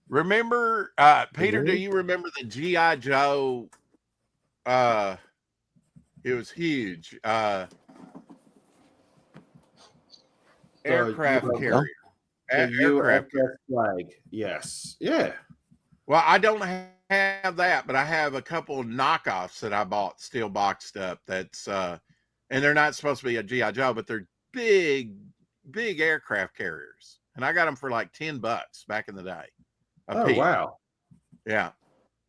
Remember, Peter, do you remember the G.I. Joe? It was huge. Aircraft carrier. Aircraft flag. Yes. Yeah. Well, I don't have that, but I have a couple of knockoffs that I bought still boxed up. That's and they're not supposed to be a GI Joe, but they're big aircraft carriers, and I got them for like $10 back in the day. Oh wow! Yeah,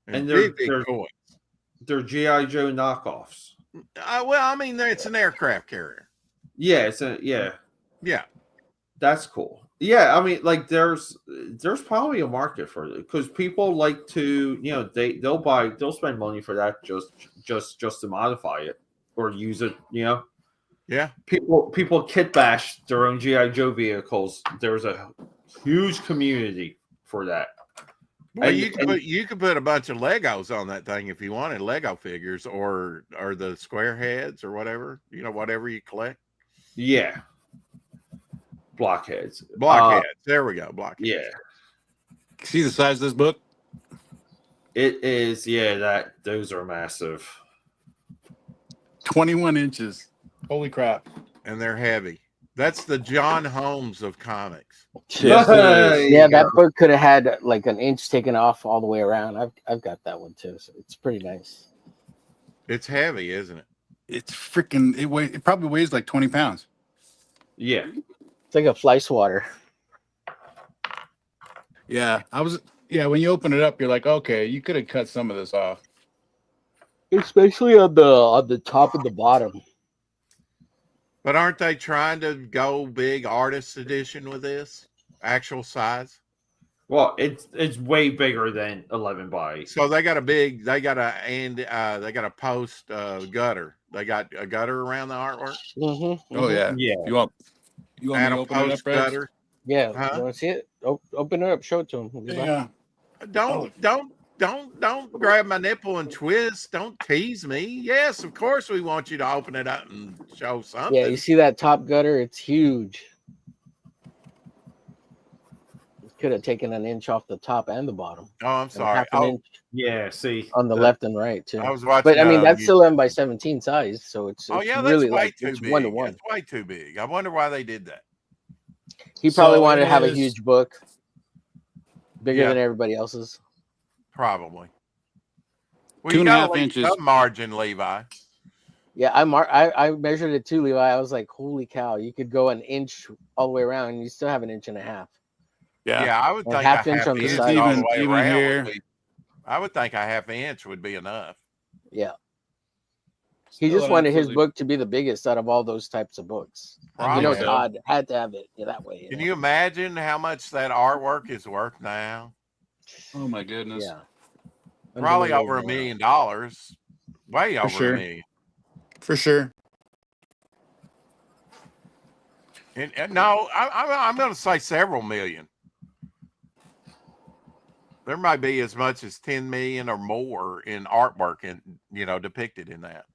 And big they're toys. They're GI Joe knockoffs. Well, I mean, it's an aircraft carrier. Yeah, yeah. That's cool. Yeah, I mean, like there's probably a market for it because people like to, they'll spend money for that just to modify it or use it, Yeah. People kit bash their own GI Joe vehicles. There's a huge community for that. Well, you could put a bunch of Legos on that thing if you wanted, Lego figures or the square heads or whatever, whatever you collect. Yeah. Blockheads. There we go. Blockheads. Yeah. See the size of this book? It is, those are massive. 21 inches. Holy crap. And they're heavy. That's the John Holmes of comics. Yes, yeah, that book could have had like an inch taken off all the way around. I've got that one too, so it's pretty nice. It's heavy, isn't it? It's freaking. It probably weighs like 20 pounds. Yeah, it's like a fly swatter. Yeah, when you open it up, you're like, okay, you could have cut some of this off, especially on the top and the bottom. But aren't they trying to go big artist edition with this actual size? Well, it's way bigger than 11 by. So they got a post gutter. They got a gutter around the artwork. Mm-hmm. Oh yeah. You want me to open it up, Rex? Gutter. Yeah. You want to see it? Open it up. Show it to him. Yeah. Don't grab my nipple and twist. Don't tease me. Yes, of course we want you to open it up and show something. Yeah, you see that top gutter? It's huge. Could have taken an inch off the top and the bottom. Oh, I'm sorry. Yeah, see on the left and right too. I was watching, but I mean that's still 11 by 17 size, so it's really that's way like too it's big. 1-to-1. That's way too big. I wonder why they did that. He probably wanted to have a huge book, bigger than everybody else's. Probably. Well, 2.5 inches. Some margin, Levi. Yeah, I measured it too, Levi. I was like, holy cow, you could go an inch all the way around and you still have an inch and a half. Yeah, I would think half inch on the side. Even here. I would think a half inch would be enough. Yeah. He just wanted his book to be the biggest out of all those types of books. Probably. Todd had to have it that way. Can you imagine how much that artwork is worth now? Oh my goodness. Yeah. Probably over $1 million. Way over $1 million. For sure. And no, I'm going to say several million. There might be as much as 10 million or more in artwork and depicted in that.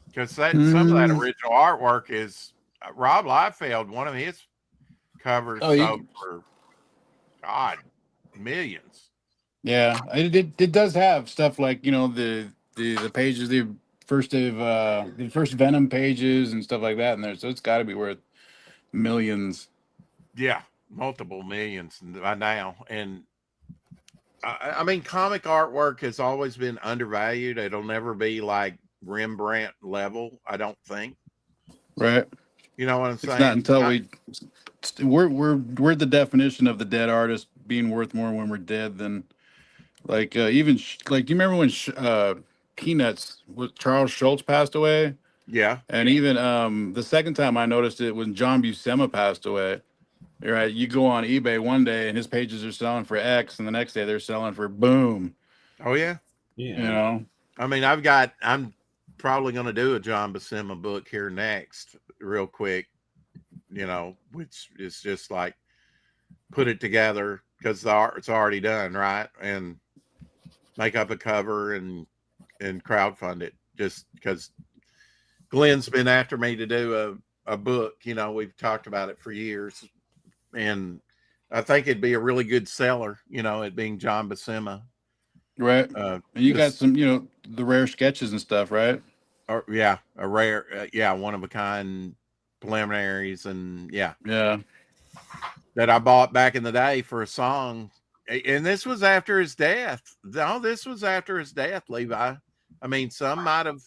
Because some of that original artwork is Rob Liefeld, one of his covers sold for millions. Yeah, it does have stuff like the pages, the first Venom pages and stuff like that in there, so it's got to be worth millions. Yeah, multiple millions by now. And I mean, comic artwork has always been undervalued. It'll never be like Rembrandt level, I don't think. Right. You know what I'm saying? It's not until we're the definition of the dead artist being worth more when we're dead than like even like you remember when Peanuts with Charles Schultz passed away? Yeah. And even the second time I noticed it when John Buscema passed away. Right, you go on eBay one day and his pages are selling for X, and the next day they're selling for boom. Oh yeah. I mean, I'm probably going to do a John Buscema book here next, real quick. Which is just like put it together because the art's already done, right? And make up a cover and crowdfund it just because Glenn's been after me to do a book. We've talked about it for years. And I think it'd be a really good seller, it being John Buscema. Right. And you got some, the rare sketches and stuff, right? Or a rare, one of a kind preliminaries and yeah. That I bought back in the day for a song. And this was after his death. No, this was after his death, Levi. I mean, some might have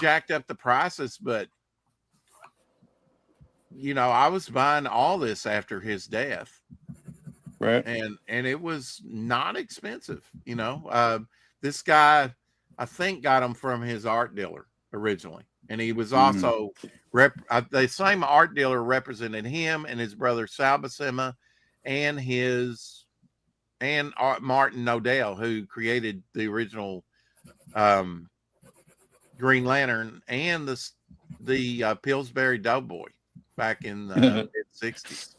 jacked up the prices, but I was buying all this after his death. Right. And it was not expensive. This guy, I think, got them from his art dealer originally. And he was also the same art dealer represented him and his brother Sal Buscema and Martin Nodell, who created the original Green Lantern and the Pillsbury Doughboy back in the mid-60s.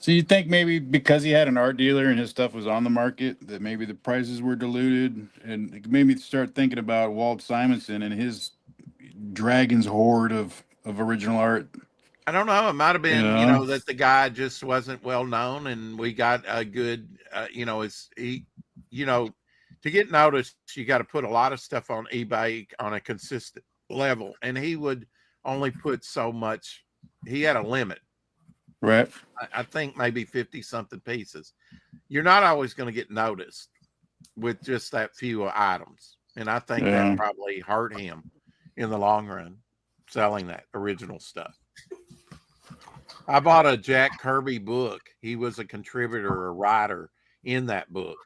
So you think maybe because he had an art dealer and his stuff was on the market, that maybe the prices were diluted, and it made me start thinking about Walt Simonson and his Dragon's Horde of original art. I don't know. It might have been, that the guy just wasn't well known, and we got a good, to get noticed, you got to put a lot of stuff on eBay on a consistent level, and he would only put so much. He had a limit. Right. I think maybe 50 something pieces. You're not always going to get noticed with just that few items. And I think that probably hurt him in the long run, selling that original stuff. I bought a Jack Kirby book. He was a contributor, a writer in that book.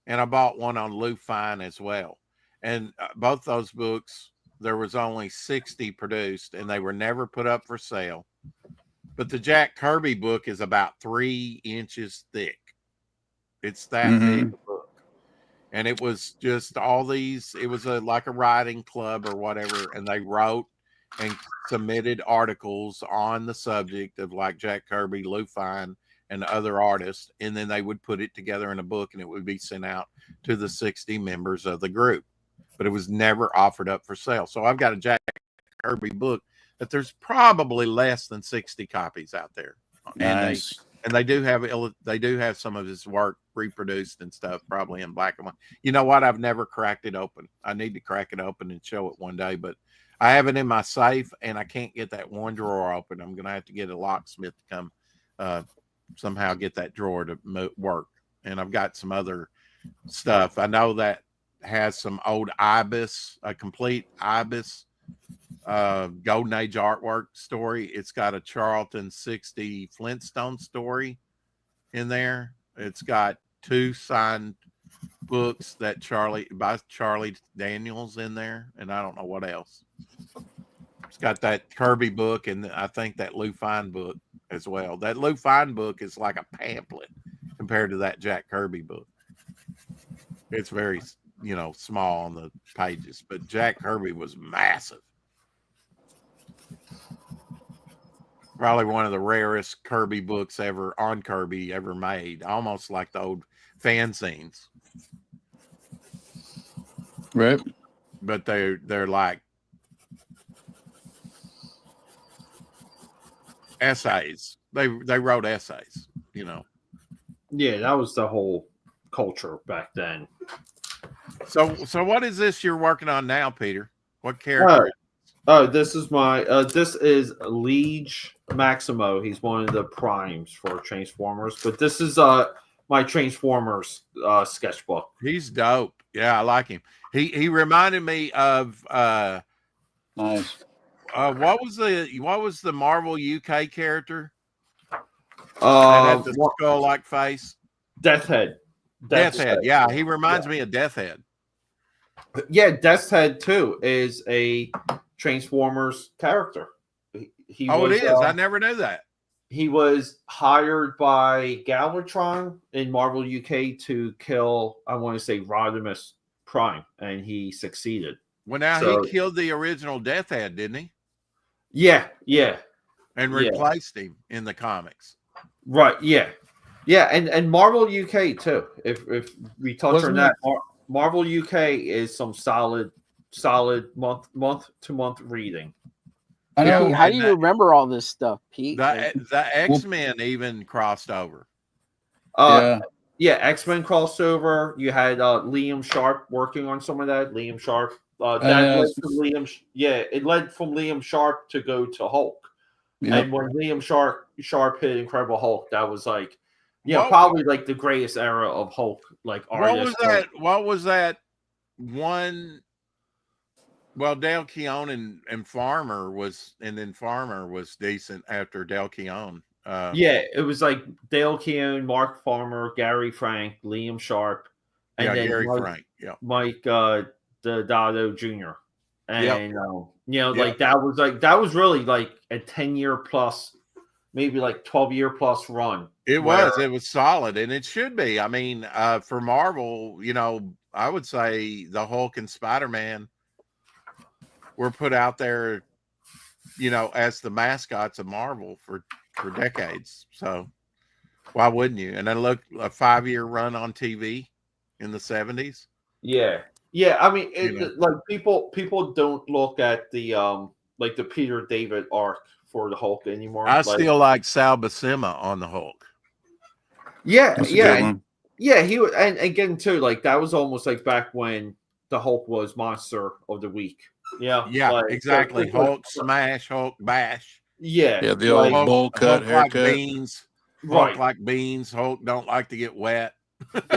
And I bought one on Lou Fine as well. And both those books, there was only 60 produced, and they were never put up for sale. But the Jack Kirby book is about 3 inches thick. It's that big a book. And it was just all these, it was like a writing club or whatever. And they wrote and submitted articles on the subject of like Jack Kirby, Lou Fine, and other artists. And then they would put it together in a book, and it would be sent out to the 60 members of the group. But it was never offered up for sale. So I've got a Jack Kirby book that there's probably less than 60 copies out there. Nice. And they do have some of his work reproduced and stuff, probably in black and white. You know what? I've never cracked it open. I need to crack it open and show it one day, but I have it in my safe, and I can't get that one drawer open. I'm going to have to get a locksmith to come somehow get that drawer to work. And I've got some other stuff. I know that has some old Ibis, a complete Ibis Golden Age artwork story. It's got a Charlton 60 Flintstone story in there. It's got 2 signed books that by Charlie Daniels in there, and I don't know what else. It's got that Kirby book, and I think that Lou Fine book as well. That Lou Fine book is like a pamphlet compared to that Jack Kirby book. It's very, small on the pages, but Jack Kirby was massive. Probably one of the rarest Kirby books ever made, almost like the old fanzines. Right. But they're like essays. They wrote essays, Yeah, that was the whole culture back then. So what is this you're working on now, Peter? What character? This is this is Liege Maximo. He's one of the primes for Transformers, but this is my Transformers sketchbook. He's dope. Yeah, I like him. He reminded me of nice. What was the Marvel UK character? That had the skull-like face. Death's Head. Yeah, he reminds me of Death's Head. Yeah, Death's Head too is a Transformers character. It is. I never knew that. He was hired by Galvatron in Marvel UK to kill, I want to say, Rodimus Prime, and he succeeded. Well, now he killed the original Death Head, didn't he? Yeah. And replaced him in the comics. Right, yeah. And Marvel UK too. If we touch on that, Marvel UK is some solid month to month reading. I know. How do you remember all this stuff, Pete? The X-Men even crossed over. X-Men crossed over. You had Liam Sharp working on some of that. Liam Sharp. It led from Liam Sharp to go to Hulk. Yep. And when Liam Sharp hit Incredible Hulk, that was like Yeah, probably like the greatest era of Hulk, like artists. What was that one? Well, Dale Keown and Farmer was, and then Farmer was decent after Dale Keown. Yeah, it was like Dale Keown, Mark Farmer, Gary Frank, Liam Sharp, and then Gary Frank, Mike Deodato Jr. And like that was really like a 10-year plus, maybe like 12-year plus run. It was solid, and it should be. I mean, for Marvel, I would say the Hulk and Spider-Man were put out there, as the mascots of Marvel for decades. So why wouldn't you? And then look, a 5-year run on TV in the 70s. Yeah. I mean, like people don't look at the like the Peter David arc for the Hulk anymore. I still like Sal Buscema on the Hulk. Yeah. He was, and again too, like that was almost like back when the Hulk was Monster of the Week. Yeah, like, exactly. Hulk smash, Hulk bash. Yeah, the old Hulk, bowl cut, Hulk haircut. Like beans. Hulk like beans. Hulk don't like to get wet.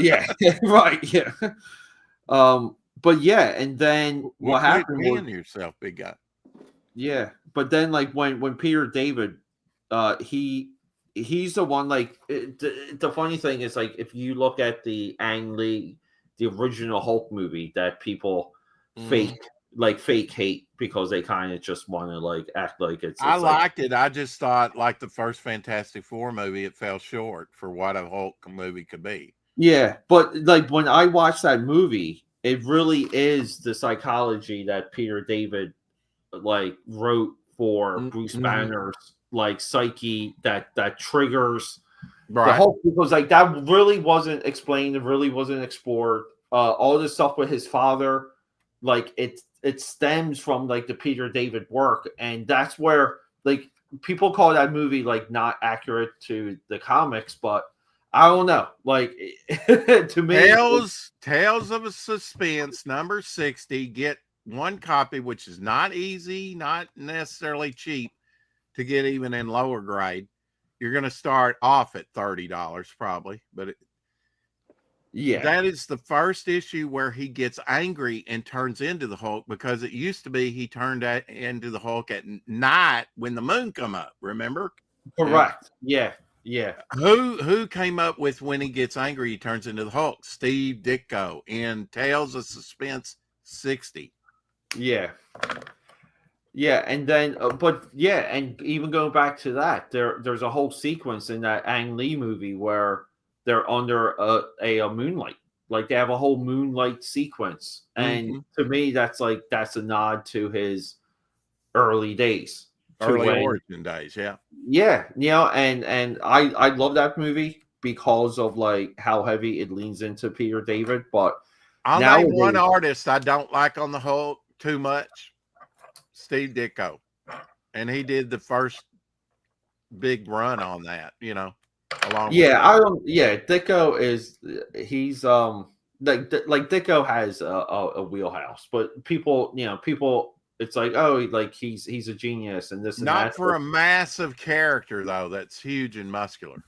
Yeah, right. Yeah. But yeah, and then what happened was yourself, big guy. Yeah, but then like when Peter David, he's the one. Like the funny thing is, like if you look at the Ang Lee, the original Hulk movie, that people fake hate because they kind of just want to like act like it's I liked it. I just thought like the first Fantastic Four movie, it fell short for what a Hulk movie could be. Yeah, but like when I watched that movie, it really is the psychology that Peter David like wrote for Bruce Banner's like psyche that triggers the Hulk, because like that really wasn't explained, it really wasn't explored. All this stuff with his father, like it stems from like the Peter David work, and that's where like people call that movie like not accurate to the comics, but I don't know. Like to me, Tales of a Suspense number 60. Get one copy, which is not easy, not necessarily cheap to get even in lower grade. You're going to start off at $30 probably, but that is the first issue where he gets angry and turns into the Hulk, because it used to be he turned into the Hulk at night when the moon come up. Remember? Correct. Yeah. Who came up with when he gets angry he turns into the Hulk? Steve Ditko in Tales of Suspense 60. Yeah, and then and even going back to that, there's a whole sequence in that Ang Lee movie where they're under a moonlight, like they have a whole moonlight sequence, and to me that's a nod to his early days, origin days. And I love that movie because of like how heavy it leans into Peter David. But I'll name one artist I don't like on the Hulk too much: Steve Ditko, and he did the first big run on that. Ditko is he's like Ditko has a wheelhouse, but people it's like, oh, like he's a genius and this and not that. For a massive character though that's huge and muscular.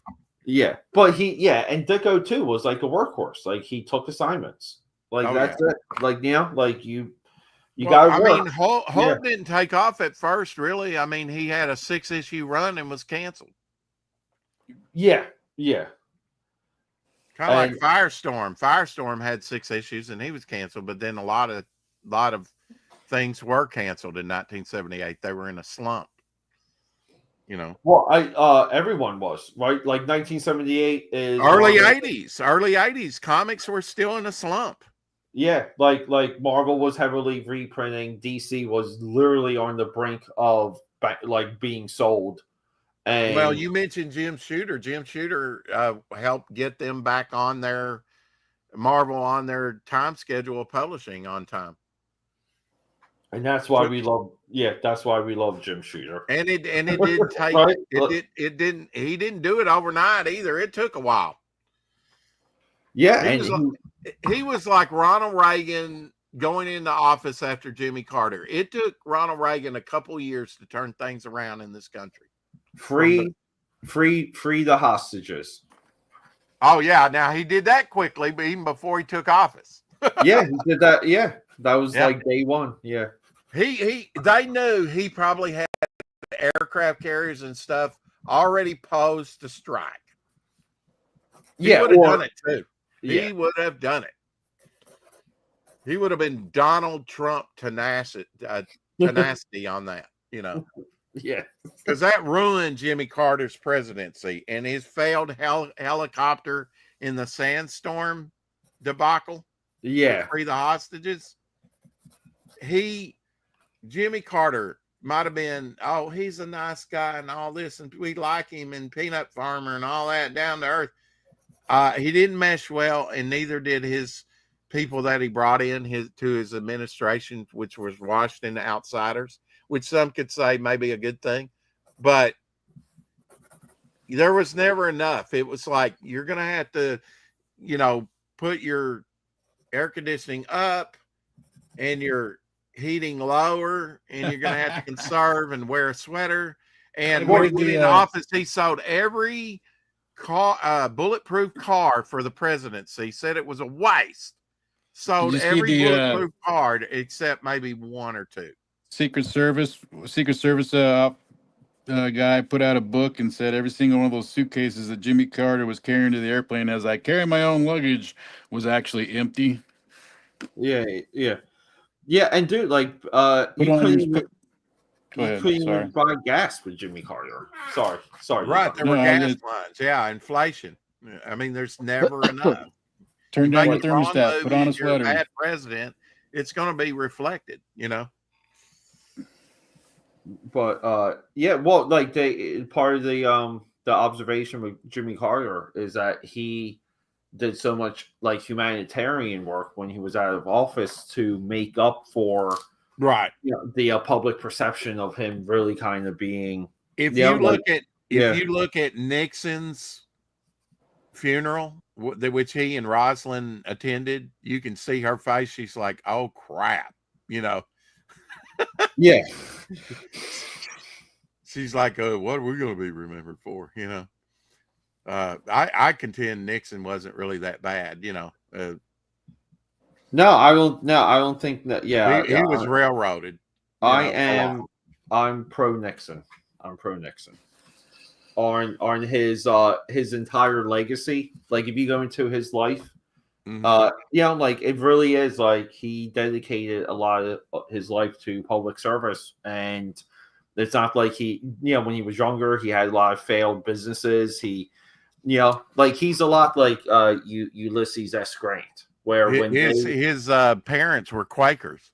Yeah, but and Ditko too was like a workhorse. Like he took assignments. Like that's it. Like like you got. I mean, Hulk didn't take off at first, really. I mean, he had a 6-issue run and was canceled. Yeah. Kind of like Firestorm. Firestorm had 6 issues and he was canceled, but then a lot of things were canceled in 1978. They were in a slump. Well, everyone was, right? Like 1978 is early 80s. Early 80s comics were still in a slump. Yeah, like Marvel was heavily reprinting. DC was literally on the brink of like being sold. And well, you mentioned Jim Shooter. Jim Shooter helped get them back on their Marvel on their time schedule of publishing on time. And that's why we love. Yeah, that's why we love Jim Shooter. And it did take right? He didn't do it overnight either. It took a while. Yeah, he was like Ronald Reagan going into office after Jimmy Carter. It took Ronald Reagan a couple years to turn things around in this country. Free the hostages. Oh yeah, now he did that quickly, but even before he took office. Yeah, he did that. Yeah, that was Yeah. like day one. Yeah, They knew he probably had aircraft carriers and stuff already posed to strike. He would have done it too. He would have done it. He would have been Donald Trump tenacity on that, you know. Yeah, because that ruined Jimmy Carter's presidency and his failed helicopter in the sandstorm debacle. Yeah, to free the hostages. Jimmy Carter might have been, oh, he's a nice guy and all this, and we like him, and peanut farmer and all that, down to earth. He didn't mesh well, and neither did his people that he brought in to his administration, which was Washington outsiders, which some could say may be a good thing, but there was never enough. It was like, you're going to have to, you know, put your air conditioning up and your heating lower, and you're going to have to conserve and wear a sweater. And when he went in office, he sold every bulletproof car for the presidency. He said it was a waste. Sold every bulletproof car except maybe one or two. Secret Service guy put out a book and said every single one of those suitcases that Jimmy Carter was carrying to the airplane as I carry my own luggage was actually empty. Yeah. And dude, like, you couldn't even buy gas with Jimmy Carter. Sorry. Right, there were gas lines. Yeah, inflation. I mean, there's never enough. Turn down the thermostat. Put on a sweater. You're a bad president. It's going to be reflected, you know. But yeah, well, like part of the observation with Jimmy Carter is that he did so much like humanitarian work when he was out of office to make up for the public perception of him really kind of being. If you look at Nixon's funeral, which he and Rosalind attended, you can see her face. She's like, "Oh crap," you know. Yeah. She's like, what are we going to be remembered for? You know, I contend Nixon wasn't really that bad, you know. No, I don't think that. Yeah, he was railroaded. I'm pro Nixon. I'm pro Nixon. On his entire legacy. Like, if you go into his life, like, it really is like he dedicated a lot of his life to public service, and it's not like when he was younger, he had a lot of failed businesses. He's a lot like Ulysses S. Grant, where his parents were Quakers.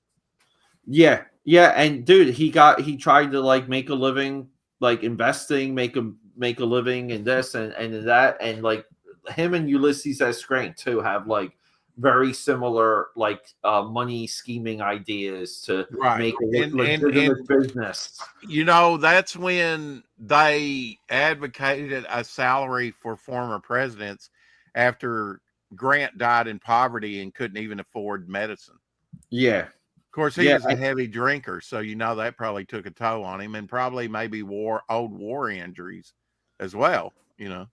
Yeah, and dude, he tried to like make a living, like investing, make a living in this and in that, and like him and Ulysses S. Grant too have like very similar like money scheming ideas to make a legitimate business. You know, that's when they advocated a salary for former presidents after Grant died in poverty and couldn't even afford medicine. Yeah. Of course, he was a heavy drinker, so you know that probably took a toll on him, and probably maybe old war injuries as well, you know.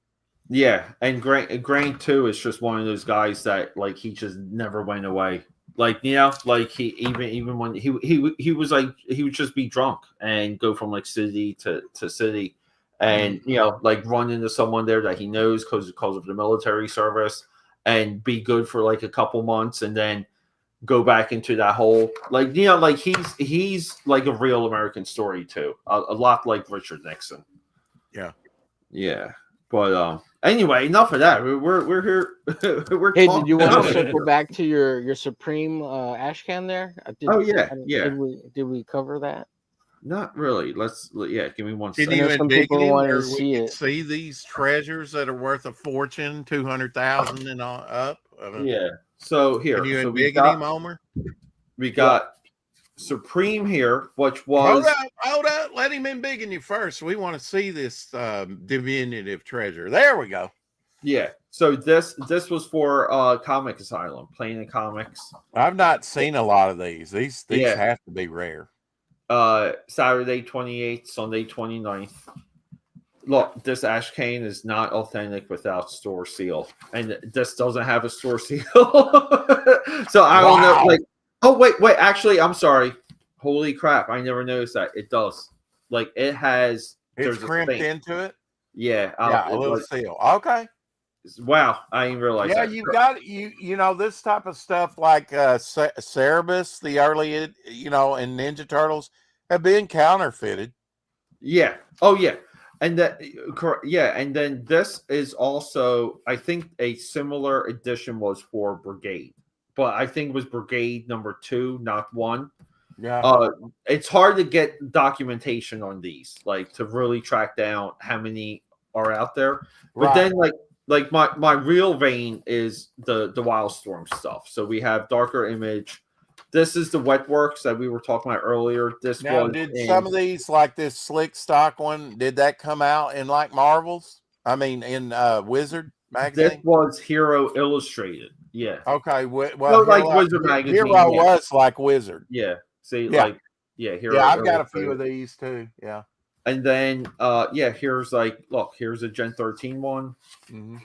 Yeah, and Grant too is just one of those guys that like he just never went away. Like, you know, like he even when he was like he would just be drunk and go from like city to city, and you know, like run into someone there that he knows because of the military service, and be good for like a couple months, and then go back into that whole like, you know, like he's like a real American story too, a lot like Richard Nixon. Yeah. But anyway, enough of that. We're here. Hey, did you want to circle back to your Supreme ash can there? Did we cover that? Not really. Give me one second. Some people wanted to see it. See these treasures that are worth a fortune, 200,000 and up. Yeah. So here, can you embiggen him, Omer? We got Supreme here, which was hold up. Let him embiggen you first. We want to see this diminutive treasure. There we go. Yeah. So this was for Comic Asylum, Planet Comics. I've not seen a lot of these. These have to be rare. Saturday 28th, Sunday 29th. Look, this Ash Cane is not authentic without store seal, and this doesn't have a store seal. So I don't know. Like, oh wait. Actually, I'm sorry. Holy crap! I never noticed that. It does. Like, it has. It's crimped into it. Yeah. A little seal. Okay. Wow, I didn't realize. Yeah, that. you've got you know this type of stuff like Cerebus, the early and Ninja Turtles have been counterfeited. Yeah. Oh yeah. And that, yeah, and then this is also, I think, a similar edition was for Brigade, but I think it was Brigade number 2, not 1. Yeah. It's hard to get documentation on these, like to really track down how many are out there. But then, like my real vein is the Wildstorm stuff. So we have Darker Image. This is the Wetworks that we were talking about earlier. This now, was did some of these, like this Slick Stock one, did that come out in like Marvels? I mean, in Wizard magazine. This was Hero Illustrated. Yeah. Okay. Well, no, like Wizard magazine. Hero was like Wizard. Yeah. See, Hero. Yeah, I've got a few of these too. Yeah. And then, here's here's a Gen 13 one. Mm-hmm.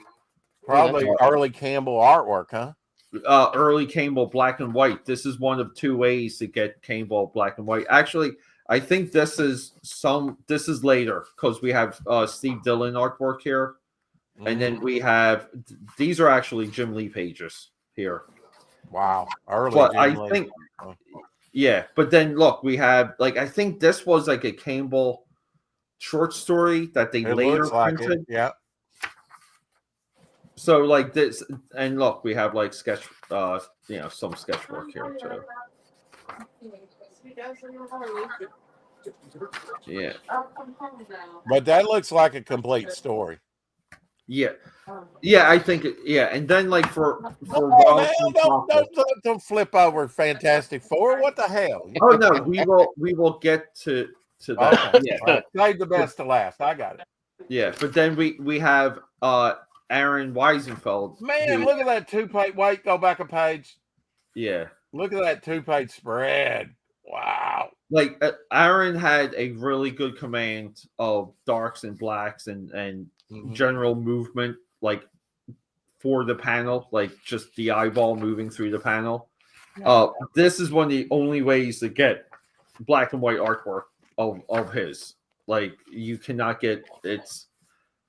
Probably early Campbell artwork, huh? Early Campbell black and white. This is one of 2 ways to get Campbell black and white. Actually, I think this is later because we have Steve Dillon artwork here, and then we have these are actually Jim Lee pages here. Wow, early. But Jim I Lee. think, yeah. But then look, we have I think this was like a Campbell short story that they later printed. Yeah. So like this, and look, we have like sketch, some sketchwork here too. Yeah. But that looks like a complete story. Yeah. Yeah, I think and then like for don't flip over Fantastic Four. What the hell? Oh no, we will get to that. Okay. Yeah. Save the best to last. I got it. Yeah, but then we have Aaron Weisenfeld. Man, look at that 2-page. Wait, go back a page. Yeah. Look at that 2-page spread. Wow. Like Aaron had a really good command of darks and blacks and general movement, like for the panel, like just the eyeball moving through the panel. This is one of the only ways to get black and white artwork of his. Like you cannot get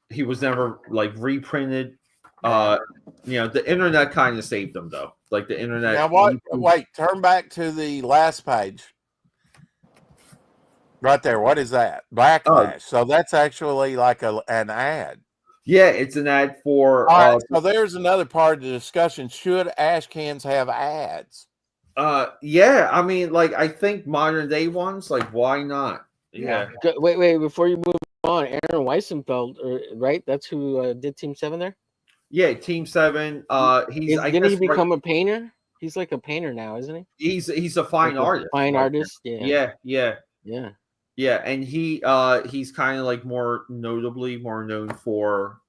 he was never like reprinted. The internet kind of saved him though. Like the internet. Now what? Wait, turn back to the last page. Right there. What is that? Backlash. So that's actually like an ad. Yeah, it's an ad for. All right, so there's another part of the discussion. Should ash cans have ads? Yeah. I mean, like I think modern day ones. Like, why not? Yeah. Wait. Before you move on, Aaron Weisenfeld, right? That's who did Team 7 there. Yeah, Team 7. Didn't he become a painter? He's like a painter now, isn't he? He's a fine artist. Fine artist. Yeah. Yeah, and he's kind of like more known for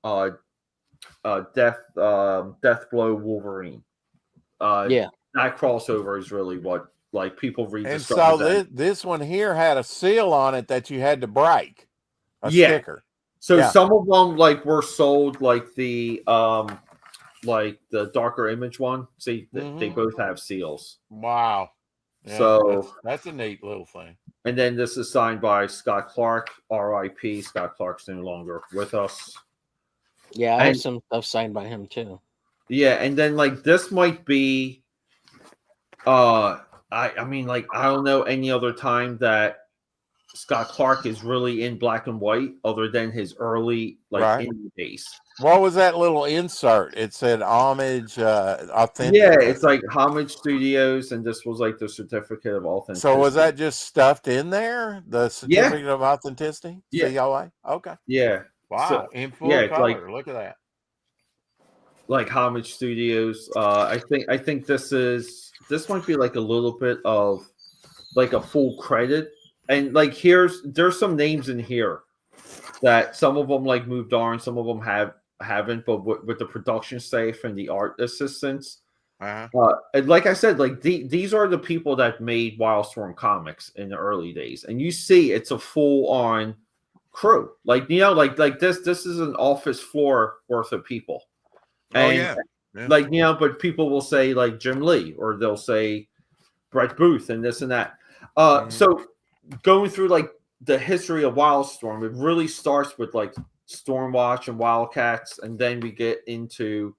Death Blow Wolverine. That crossover is really what like people read. And so this one here had a seal on it that you had to break. A sticker. So some of them like were sold like the Darker Image one. See, they both have seals. Wow. Yeah, so that's a neat little thing. And then this is signed by Scott Clark, R.I.P. Scott Clark's no longer with us. Yeah, I have some stuff signed by him too. Yeah, and then like this might be, I mean, like I don't know any other time that Scott Clark is really in black and white other than his early indie days. What was that little insert? It said homage, authentic. Yeah, it's like Homage Studios, and this was like the certificate of authenticity. So was that just stuffed in there? The certificate of authenticity? Yeah. COA? Okay. Yeah. Wow. So, in full color. Like, look at that. Like Homage Studios. I think this might be like a little bit of like a full credit. And like there's some names in here that some of them like moved on, some of them haven't, but with the production staff and the art assistants, and like I said, like these are the people that made Wildstorm Comics in the early days, and you see it's a full on crew. Like, you know, like this is an office floor worth of people. And yeah. like, you know, but people will say like Jim Lee, or they'll say Brett Booth and this and that. So going through like the history of Wildstorm, it really starts with like Stormwatch and Wildcats, and then we get into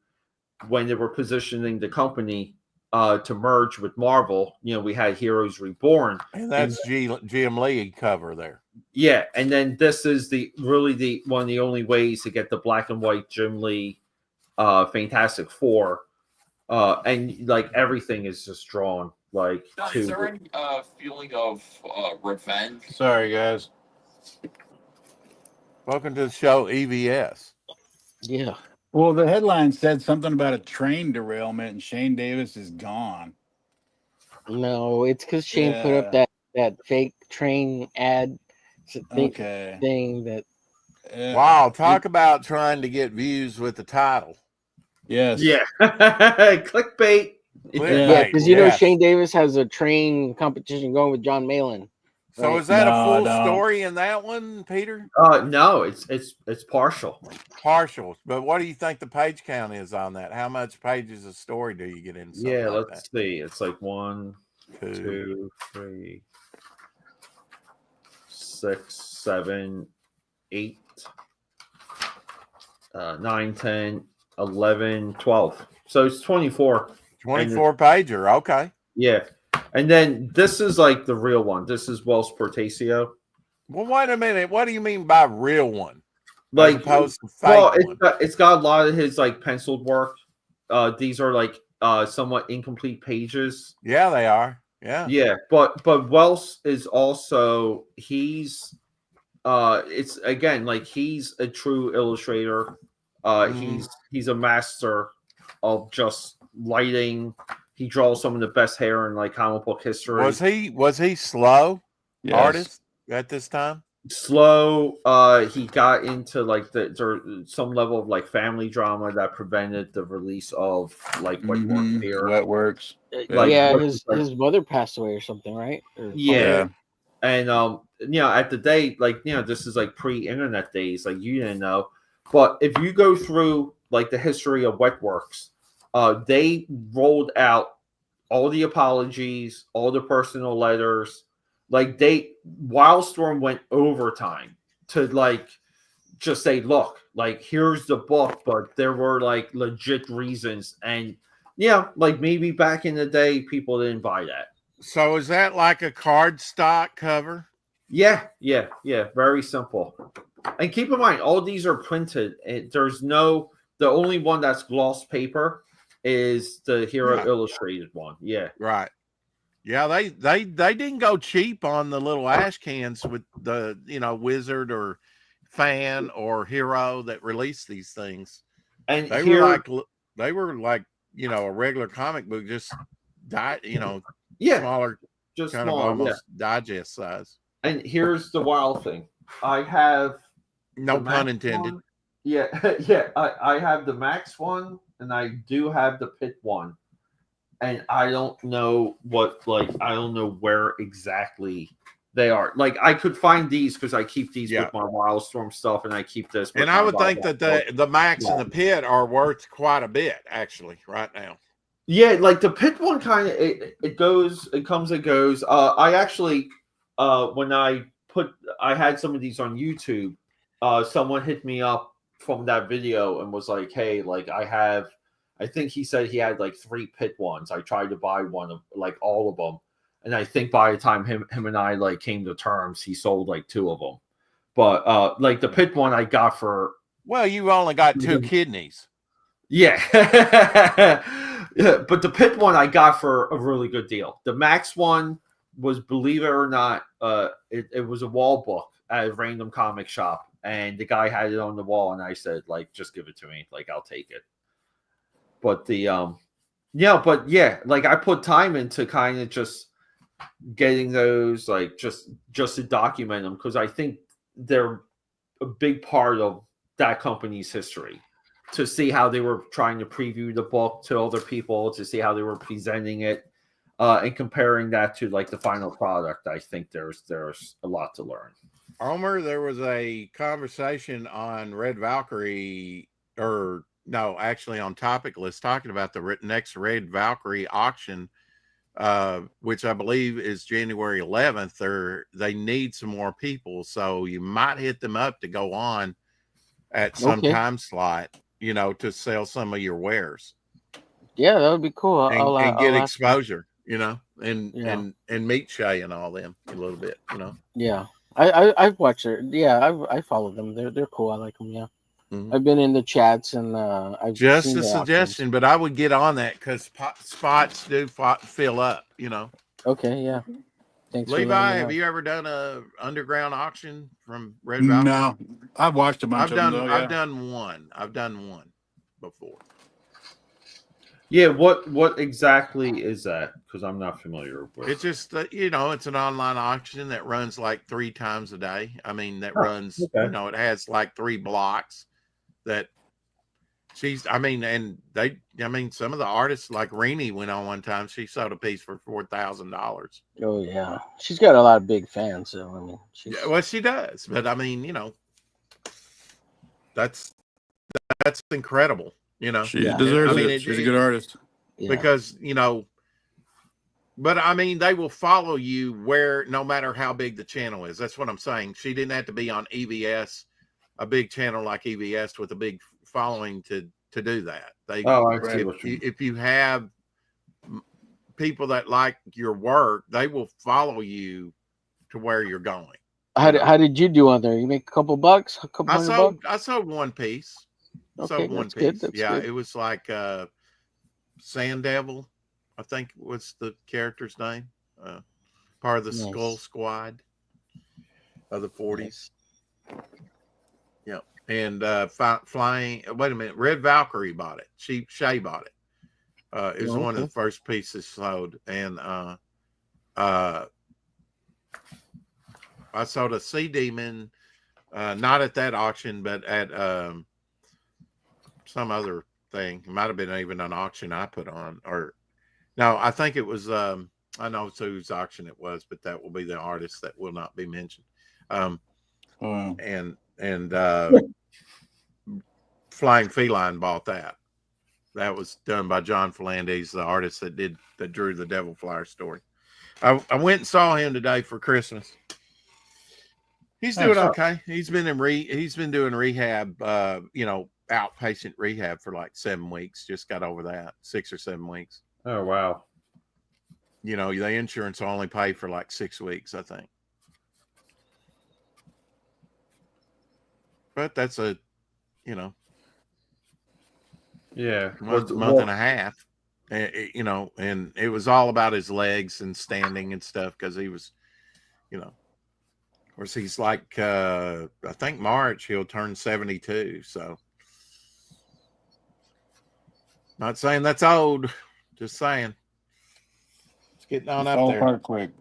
when they were positioning the company to merge with Marvel. You know, we had Heroes Reborn, and that's Jim Lee cover there. Yeah, and then this is one of the only ways to get the black and white Jim Lee Fantastic Four, and like everything is just drawn like. Is there any feeling of revenge? Sorry, guys. Welcome to the show, EVS. Yeah. Well, the headline said something about a train derailment, and Shane Davis is gone. No, it's because Shane put up that fake train ad thing that. Wow, talk about trying to get views with the title. Yes. Yeah. Clickbait. Yeah, because you know Shane Davis has a train competition going with John Malin. So is that a full story in that one, Peter? No, it's partial. Partial. But what do you think the page count is on that? How much pages of story do you get in? Yeah, like let's see. It's like 1, 2, 3, 6, 7, 8, 9, 10, 11, 12. So it's 24. 24 pager. Okay. Yeah. And then this is like the real one. This is Wells Portacio. Well, wait a minute. What do you mean by real one? Like, as opposed to fake one? It's got a lot of his like penciled work. These are like somewhat incomplete pages. Yeah, they are. Yeah. Yeah, but Wells is also it's again like he's a true illustrator. He's a master of just lighting. He draws some of the best hair in like comic book history. Was he slow artist at this time? Slow. He got into like some level of like family drama that prevented the release of like Wetworks. Like, his mother passed away or something, right? Yeah. And you know, at the day, like, you know, this is like pre-internet days, like you didn't know. But if you go through like the history of Wetworks, they rolled out all the apologies, all the personal letters. Like Wildstorm went overtime to like just say, look, like here's the book, but there were like legit reasons. And yeah, like maybe back in the day, people didn't buy that. So is that like a cardstock cover? Yeah. Very simple. And keep in mind, all these are printed. The only one that's gloss paper is the Hero Illustrated one. Yeah. Right. Yeah, they didn't go cheap on the little ash cans with the, you know, Wizard or Fan or Hero that released these things. And they were like, you know, a regular comic book, just smaller, just kind small, of almost digest size. And here's the wild thing. I have no pun intended. One. Yeah, I have the Max one, and I do have the Pit one. And I don't know I don't know where exactly they are. Like, I could find these because I keep these with my Wildstorm stuff, and I keep this. And I would think that the Max and the Pit are worth quite a bit, actually, right now. Yeah, like the Pit one kind of it comes and goes. I actually when I had some of these on YouTube, someone hit me up from that video and was like, hey, like I think he said he had like 3 Pit ones. I tried to buy one of like all of them. And I think by the time him and I like came to terms, he sold like 2 of them. But like the Pit one I got for, well, you only got 2 kidneys. Yeah. But the Pit one I got for a really good deal. The Max one was, believe it or not, it was a wall book at a random comic shop. And the guy had it on the wall, and I said, like, just give it to me. Like, I'll take it. But like I put time into kind of just getting those, like just to document them, because I think they're a big part of that company's history. To see how they were trying to preview the book to other people, to see how they were presenting it, and comparing that to like the final product, I think there's a lot to learn. Omer, there was a conversation on Red Valkyrie, or no, actually on Topic List, talking about the next Red Valkyrie auction, which I believe is January 11th. They need some more people, so you might hit them up to go on at some time slot, to sell some of your wares. Yeah, that would be cool. And get exposure, and meet Shay and all them a little bit, Yeah, I've watched it. Yeah, I follow them. They're cool. I like them. Yeah, I've been in the chats and I've just seen a suggestion, options. but I would get on that because spots do fill up. Okay, yeah. Thanks, Levi. Have you ever done a underground auction from Red Valkyrie? No, I've watched a bunch of them though. Yeah. I've done one. I've done one before. Yeah, what exactly is that? Because I'm not familiar with it. It's just it's an online auction that runs like 3 times a day. I mean, that runs, okay. It has like 3 blocks that some of the artists like Renee went on one time. She sold a piece for $4,000. Oh yeah, she's got a lot of big fans. So I mean, she does, but I mean, that's incredible. She deserves it. She's a good artist. Because but I mean, they will follow you no matter how big the channel is. That's what I'm saying. She didn't have to be on EVS, a big channel like EVS with a big following to do that. If you have people that like your work, they will follow you to where you're going. How did you do on there? You make a couple bucks? I sold one piece. Okay, one piece. Good. Yeah, good. It was like Sand Devil, I think was the character's name. Part of the Skull Squad of the 40s. Nice. Yeah. And flying. Wait a minute. Red Valkyrie bought it. Shay bought it. It was one of the first pieces sold, and I sold a Sea Demon, not at that auction, but at some other thing. It might have been even an auction I put on, or no, I think it was. I know whose auction it was, but that will be the artist that will not be mentioned. And Flying Feline bought that. That was done by John Philandes, the artist that drew the Devil Flyer story. I went and saw him today for Christmas. He's doing okay. He's been doing rehab, outpatient rehab for like 7 weeks. Just got over that, 6 or 7 weeks. Oh wow. The insurance will only pay for like 6 weeks, I think. But that's a, month and a half, and it was all about his legs and standing and stuff because he was, of course, he's like, I think March he'll turn 72. So, not saying that's old, just saying it's getting on up there. Quick.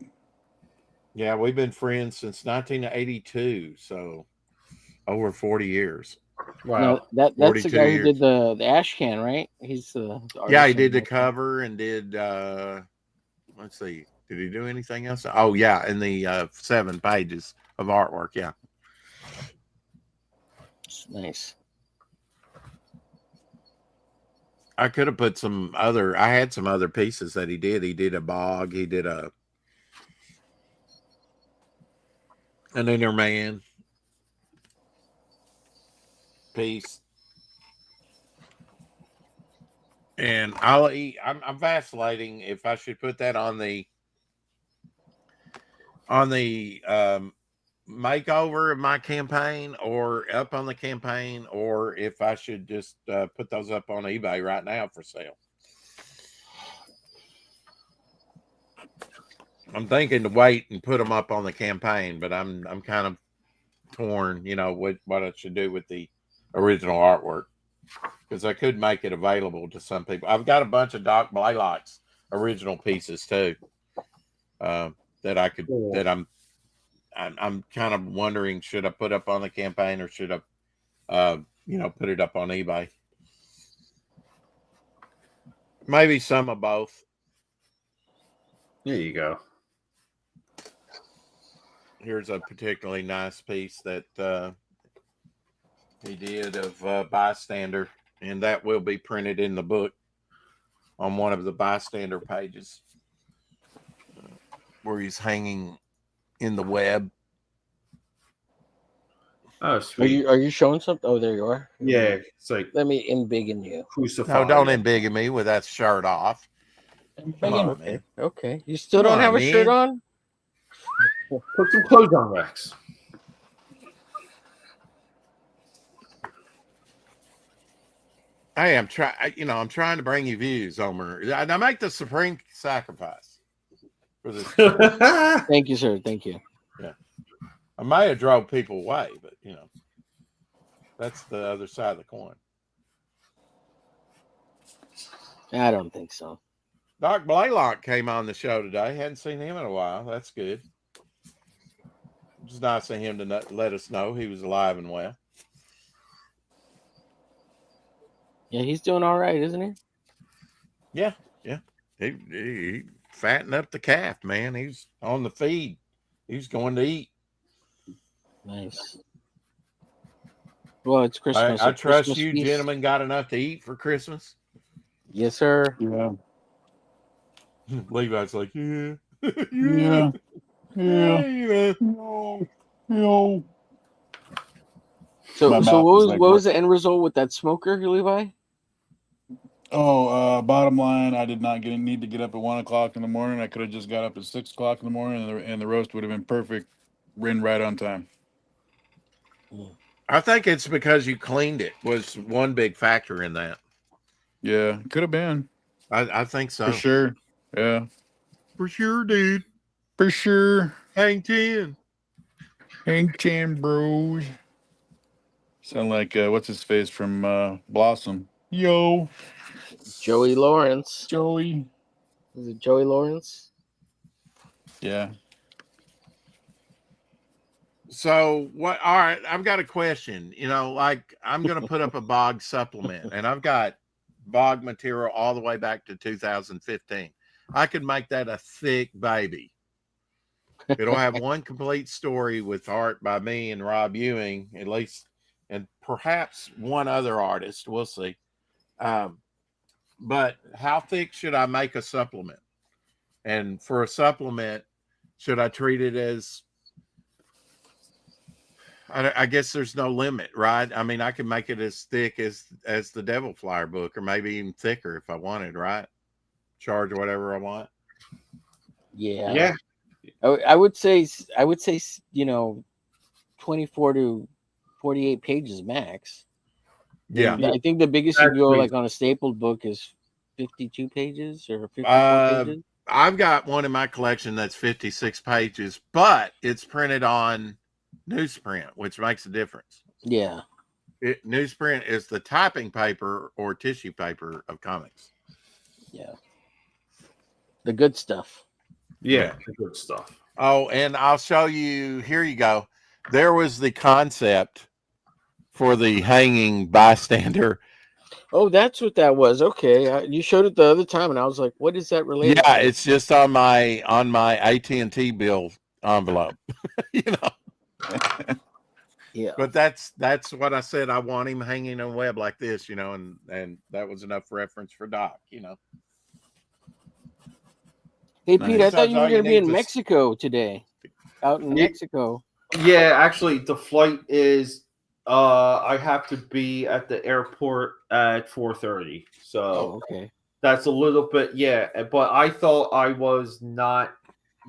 Yeah, we've been friends since 1982, so over 40 years. Wow, that's the guy who did the ash can, right? He's the he did the cover and did let's see, did he do anything else? Oh yeah, in the 7 pages of artwork. Yeah, nice. I could have put I had some other pieces that he did a bog, he did an inner man piece, and I'm vacillating if I should put that on the makeover of my campaign or up on the campaign, or if I should just put those up on eBay right now for sale. I'm thinking to wait and put them up on the campaign, but I'm kind of torn, what I should do with the original artwork, because I could make it available to some people. I've got a bunch of Doc Blaylock's original pieces too, that I could, that I'm kind of wondering, should I put up on the campaign or should I, put it up on eBay? Maybe some of both. There you go. Here's a particularly nice piece that he did of Bystander, and that will be printed in the book on one of the Bystander pages where he's hanging in the web. Oh, sweet. Are you showing something? Oh, there you are. Yeah, it's like let me embiggen you. Crucify. No, don't embiggen me with that shirt off. Come on, okay. man. Okay. You still Come don't have on, a shirt man. on? Put some clothes on, Rex. Hey, I'm trying to bring you views, Omer. I make the supreme sacrifice for this. Thank you, sir. Thank you. Yeah. I may have drove people away, but that's the other side of the coin. I don't think so. Doc Blaylock came on the show today. Hadn't seen him in a while. That's good. It's nice of him to let us know he was alive and well. Yeah, he's doing all right, isn't he? Yeah. He fattened up the calf, man. He's on the feed. He's going to eat. Nice. Well, it's Christmas. I trust Christmas you feast. gentlemen got enough to eat for Christmas. Yes, sir. Yeah. Levi's like, yeah. Yeah. Yeah. No. So My what mouth is was like what was the end result with that smoker, Levi? Bottom line, I did not need to get up at 1 o'clock in the morning. I could have just got up at 6 o'clock in the morning, and the roast would have been perfect, right on time. I think it's because you cleaned it was one big factor in that. Yeah, could have been. I think so. For sure. Yeah. For sure, dude. For sure. Hang 10. Hang 10, bros. Sound like what's his face from Blossom? Yo. Joey Lawrence. Joey. Is it Joey Lawrence? Yeah. So what? All right, I've got a question. Like I'm going to put up a bog supplement, and I've got bog material all the way back to 2015. I could make that a thick baby. It'll have one complete story with art by me and Rob Ewing, at least, and perhaps one other artist. We'll see. But how thick should I make a supplement? And for a supplement, should I treat it as, I guess there's no limit, right? I mean, I can make it as thick as the Devil Flyer book, or maybe even thicker if I wanted, right? Charge whatever I want. Yeah. Yeah. I would say 24 to 48 pages max. Yeah. I think the biggest you go like on a stapled book is 52 pages or 54 pages. I've got one in my collection that's 56 pages, but it's printed on newsprint, which makes a difference. Yeah. Newsprint is the typing paper or tissue paper of comics. Yeah. The good stuff. Yeah, the good stuff. Oh, and I'll show you. Here you go. There was the concept for the hanging bystander. Oh, that's what that was. Okay, you showed it the other time, and I was like, "What is that related?" Yeah, to? it's just on my AT&T bill envelope. Yeah. But that's what I said. I want him hanging on a web like this, and that was enough reference for Doc. Hey, Pete, I thought you were going to be in to... Mexico today. Out in Mexico. Yeah, actually, the flight is. I have to be at the airport at 4:30. So okay, that's a little bit. Yeah, but I thought I was not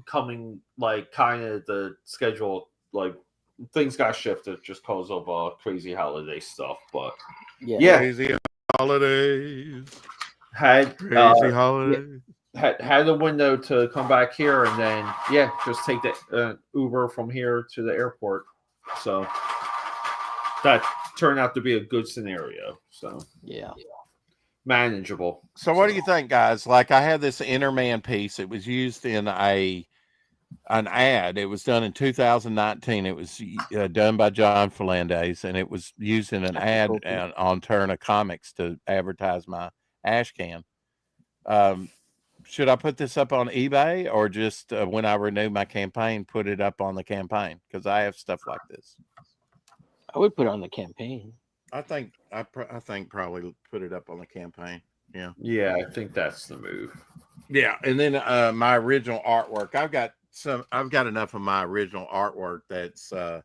coming. Like, kind of the schedule. Like, things got shifted just because of crazy holiday stuff. But yeah. Crazy holidays. Had crazy holidays. Had a window to come back here, and then just take the Uber from here to the airport. So that turned out to be a good scenario. So manageable. So what do you think, guys? Like, I had this Innerman piece. It was used in an ad. It was done in 2019. It was done by John Fernandez, and it was used in an ad on Turner Comics to advertise my ash can. should I put this up on eBay or just when I renew my campaign, put it up on the campaign? Because I have stuff like this. I would put it on the campaign. I think probably put it up on the campaign. Yeah. Yeah, I think that's the move. Yeah, and then my original artwork. I've got enough of my original artwork that's that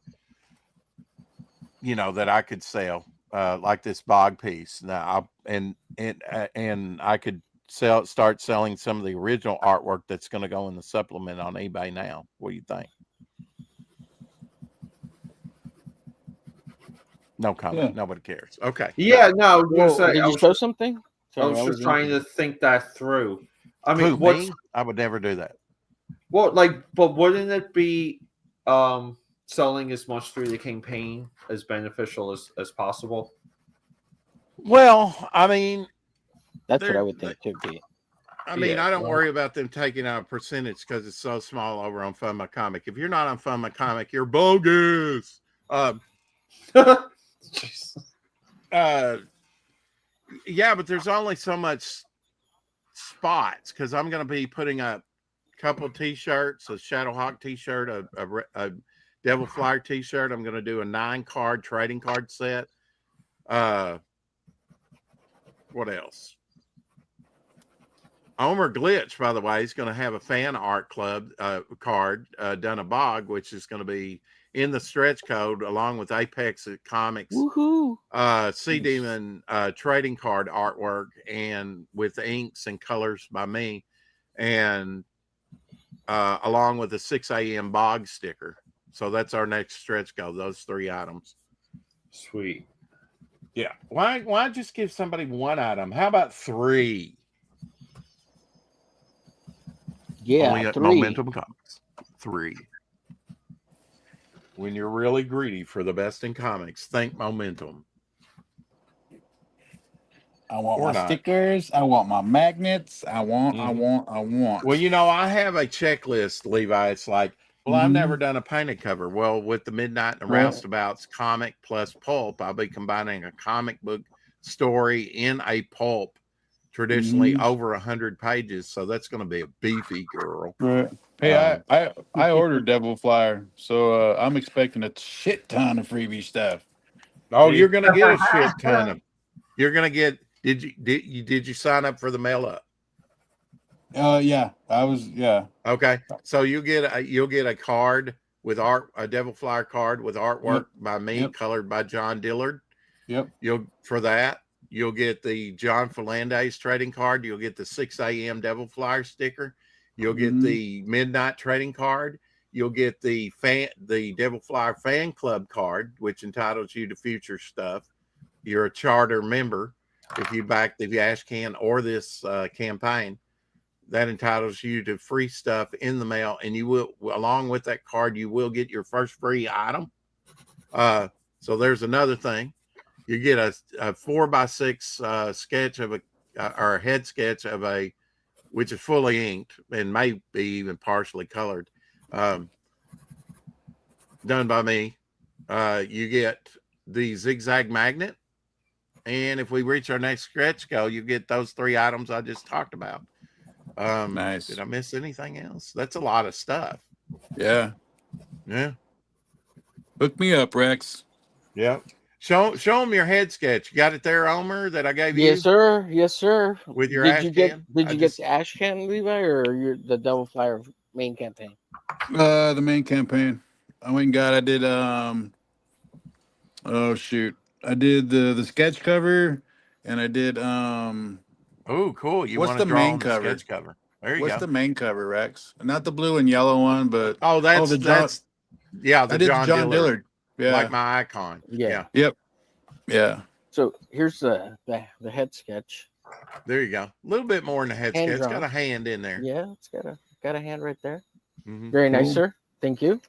I could sell, like this bog piece. Now, and I could start selling some of the original artwork that's going to go in the supplement on eBay now. What do you think? No comment. Yeah. Nobody cares. Okay. Yeah, no. Did you show something? I was just trying to think that through. I mean, I would never do that. Well, but wouldn't it be selling as much through the campaign as beneficial as possible? Well, I mean, that's what I would think too, Pete. I mean, I don't worry about them taking out a percentage because it's so small over on FEMBAT Comic. If you're not on FEMBAT Comic, you're bogus. Yeah, but there's only so much spots because I'm going to be putting up a couple t-shirts, a Shadowhawk t-shirt, a Devil Flyer t-shirt. I'm going to do a 9-card trading card set. What else? Omerglitch, by the way, is going to have a fan art club card done a bog, which is going to be in the stretch code along with APEX Comics, Sea Demon trading card artwork, and with inks and colors by me, and along with a 6 a.m. bog sticker. So that's our next stretch goal, those 3 items. Sweet. Yeah. Why just give somebody 1 item? How about 3? Yeah, only at 3. Momentum Comics. 3. When you're really greedy for the best in comics, think Momentum. I want my stickers. I want my magnets. I want. Well, I have a checklist, Levi. It's like, well, I've never done a painted cover. Well, with the Midnight and the Roustabouts comic plus pulp, I'll be combining a comic book story in a pulp, traditionally over 100 pages. So that's going to be a beefy girl. Right. Hey, I ordered Devil Flyer, so I'm expecting a shit ton of freebie stuff. Oh, you're going to get a shit ton of. You're going to get. Did you sign up for the mail up? Yeah, I was. Yeah. Okay, so you'll get a card with art, a Devil Flyer card with artwork by me, colored by John Dillard. Yep. You'll get the John Philandez trading card. You'll get the 6 a.m. Devil Flyer sticker. You'll get the Midnight trading card. You'll get the Devil Flyer fan club card, which entitles you to future stuff. You're a charter member if you back the Ash Can or this campaign. That entitles you to free stuff in the mail, and you will, along with that card, you will get your first free item. So there's another thing. You get a 4x6 sketch of or a head sketch of which is fully inked and may be even partially colored, done by me. You get the zigzag magnet, and if we reach our next stretch goal, you get those 3 items I just talked about. Nice. Did I miss anything else? That's a lot of stuff. Yeah. Hook me up, Rex. Yep. Show them your head sketch. You got it there, Omer, that I gave you? Yes, sir. Yes, sir. With your Did ash you can? Did you get the Ash Can, Levi, or the Devil Flyer main campaign? The main campaign. I went and got. I did. Oh shoot! I did the sketch cover, and I did. Oh, cool! You what's want the to draw main on the cover? sketch cover? There you what's go. the main cover, Rex? Not the blue and yellow one, but that's the John Dillard. Yeah, like my icon. Yeah. Yep. Yeah. So here's the head sketch. There you go. A little bit more in the head sketch. It's drawn. got a hand in there. Yeah, it's got a hand right there. Mm-hmm. Very nice, sir. Thank you.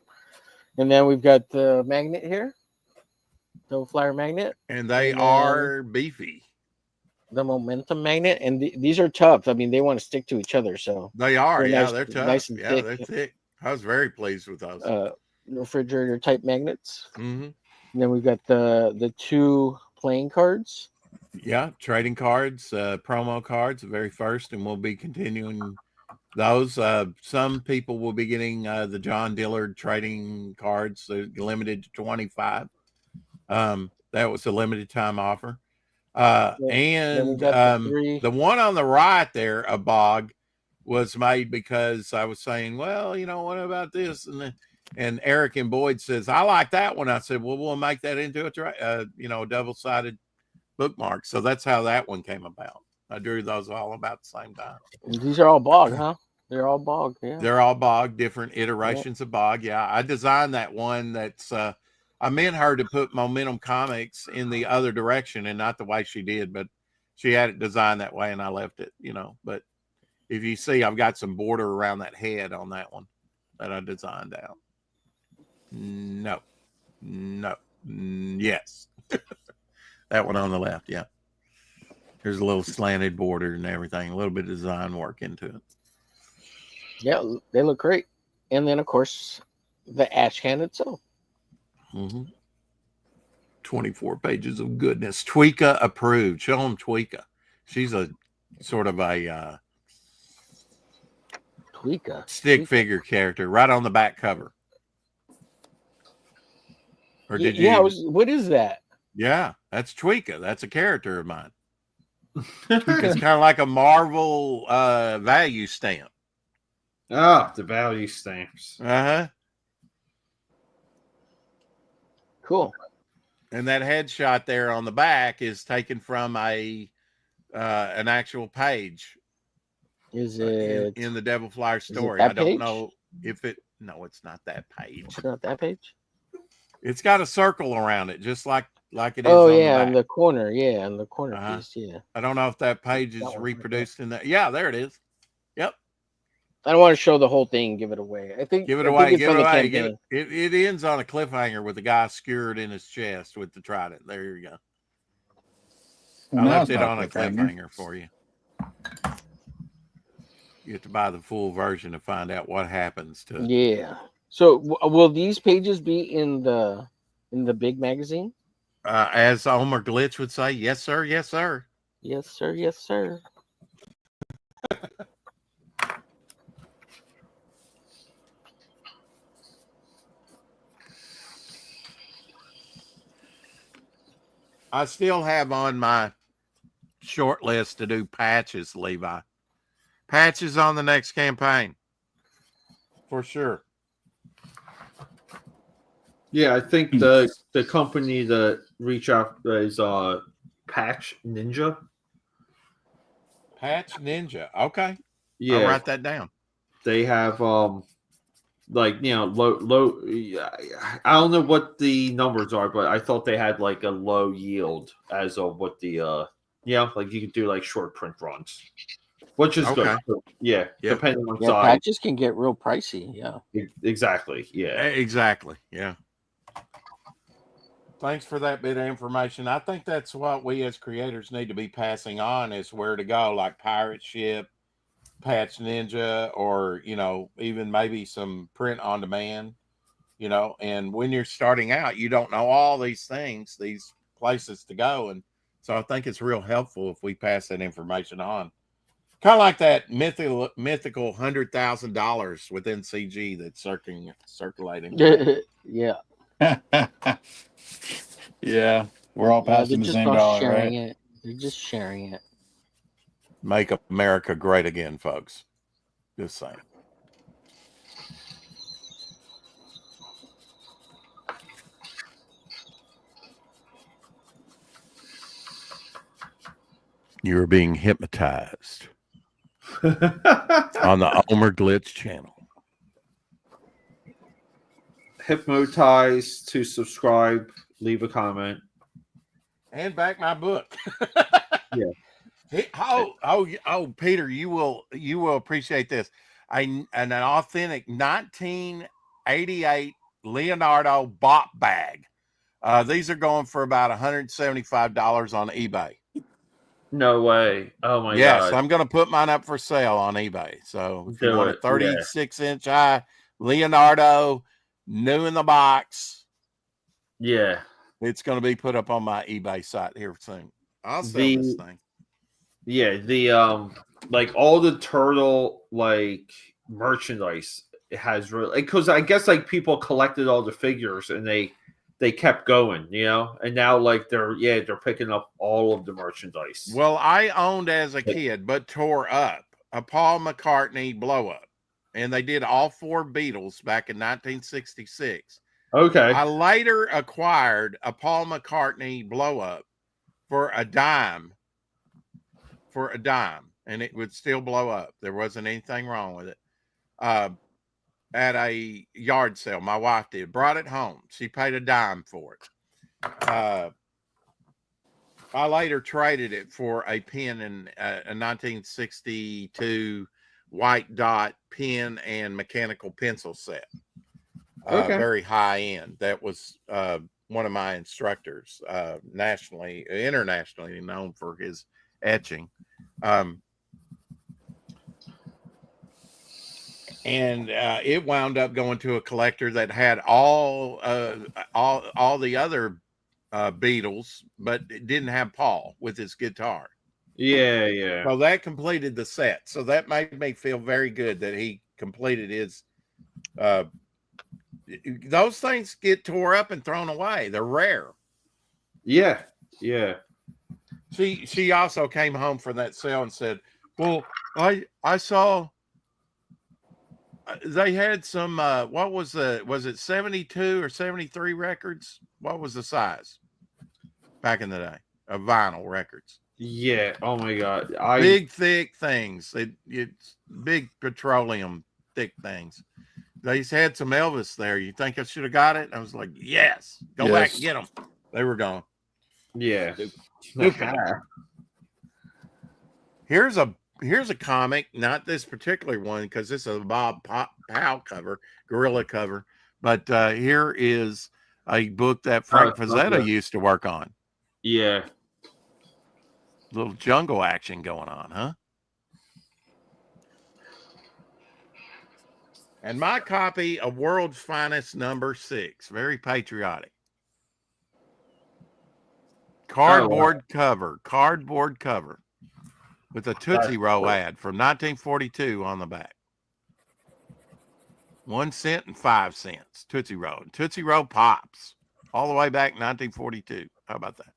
And then we've got the magnet here, Devil Flyer magnet, and they are beefy. The Momentum magnet, and these are tough. I mean, they want to stick to each other, so they are. nice, they're tough. Nice and thick. They're thick. I was very pleased with those. Refrigerator type magnets. Mm-hmm. And then we've got the 2 playing cards. Yeah, trading cards, promo cards, the very first, and we'll be continuing Those some people will be getting the John Dillard trading cards. They're limited to 25. That was a limited time offer. And the one on the right there, a bog, was made because I was saying, well, what about this? And Eric and Boyd says, I like that one. I said, well, we'll make that into a double-sided bookmark. So that's how that one came about. I drew those all about the same time. These are all bog, huh? They're all bog, yeah. They're all bog, different iterations of bog. Yeah, I designed that one. That's I meant her to put Momentum Comics in the other direction and not the way she did, but she had it designed that way, and I left it. But if you see, I've got some border around that head on that one that I designed out. No, yes, that one on the left. Yeah, there's a little slanted border and everything, a little bit of design work into it. Yeah, they look great. And then, of course, the ash can itself. 24 pages of goodness. Tweeka approved. Show them Tweeka. She's a sort of a Tweeka stick figure character right on the back cover. Or did you? Yeah, what is that? Yeah, that's Tweeka. That's a character of mine. It's kind of like a Marvel value stamp. Oh, the value stamps. Cool. And that headshot there on the back is taken from an actual page. Is it in the Devil Flyer story? I don't know if it. No, it's not that page. It's not that page. It's got a circle around it, just like it is. Oh, on yeah, the in the corner. Yeah, in the corner piece. Yeah. I don't know if that page is reproduced in that. Yeah, there it is. Yep. I don't want to show the whole thing. Give it away. I think. Give it away. Give it away. It ends on a cliffhanger with a guy skewered in his chest with the trident. There you go. I left it on a cliffhanger for you. You have to buy the full version to find out what happens to it. Yeah. So will these pages be in the big magazine? As Omerglitch would say, yes, sir. Yes, sir. Yes, sir. Yes, sir. I still have on my short list to do patches, Levi. Patches on the next campaign. For sure. Yeah, I think the company that reach out is Patch Ninja. Patch Ninja. Okay. Yeah. I'll write that down. They have low I don't know what the numbers are, but I thought they had like a low yield as of what the like you can do like short print runs. Which is good. Yeah. Yep. Depending on size. Patches can get real pricey. Yeah. Exactly. Yeah. Exactly. Yeah. Thanks for that bit of information. I think that's what we as creators need to be passing on is where to go, like Pirate Ship, Patch Ninja, or, even maybe some print on demand, and when you're starting out, you don't know all these things, these places to go. And so I think it's real helpful if we pass that information on. Kind of like that mythical $100,000 within CG that's circulating. Yeah. Yeah. We're all passing the same dollar, right? It. They're just sharing it. Make America great again, folks. Just saying. You're being hypnotized on the Omerglitch channel. Hypnotized to subscribe, leave a comment, and back my book. Yeah. Oh, Peter, you will appreciate this. An authentic 1988 Leonardo bop bag. These are going for about $175 on eBay. No way. Oh my God. Yes, I'm going to put mine up for sale on eBay. So if you want a 36-inch high Leonardo, new in the box. Yeah. It's going to be put up on my eBay site here soon. I'll sell this thing. Yeah, like all the turtle like merchandise has really, because I guess like people collected all the figures and they kept going, you know, and now like they're picking up all of the merchandise. Well, I owned as a kid, but tore up a Paul McCartney blow up, and they did all 4 Beatles back in 1966. Okay. I later acquired a Paul McCartney blow up for a dime, and it would still blow up. There wasn't anything wrong with it. At a yard sale, my wife did, brought it home. She paid a dime for it. I later traded it for a pen in a 1962 white dot pen and mechanical pencil set. Okay. Very high end. That was one of my instructors, internationally known for his etching. And it wound up going to a collector that had all the other Beatles, but it didn't have Paul with his guitar. Yeah. So that completed the set. So that made me feel very good that he completed his. Those things get tore up and thrown away. They're rare. Yeah. She also came home from that sale and said, "Well, I saw." They had some, what was it 72 or 73 records? What was the size back in the day of vinyl records? Yeah. Oh my God. Big, thick things. It's big petroleum, thick things. They had some Elvis there. You think I should have got it? I was like, yes. Go back and get them. They were gone. Yeah. Here's a comic, not this particular one, because this is a Bob Powell cover, Gorilla cover. But here is a book that Frank Frazetta used to work on. Yeah. Little jungle action going on, huh? And my copy of World's Finest #6, very patriotic. Cardboard cover. With a Tootsie Roll ad from 1942 on the back. 1 cent and 5 cents. Tootsie Roll. Tootsie Roll Pops. All the way back 1942. How about that?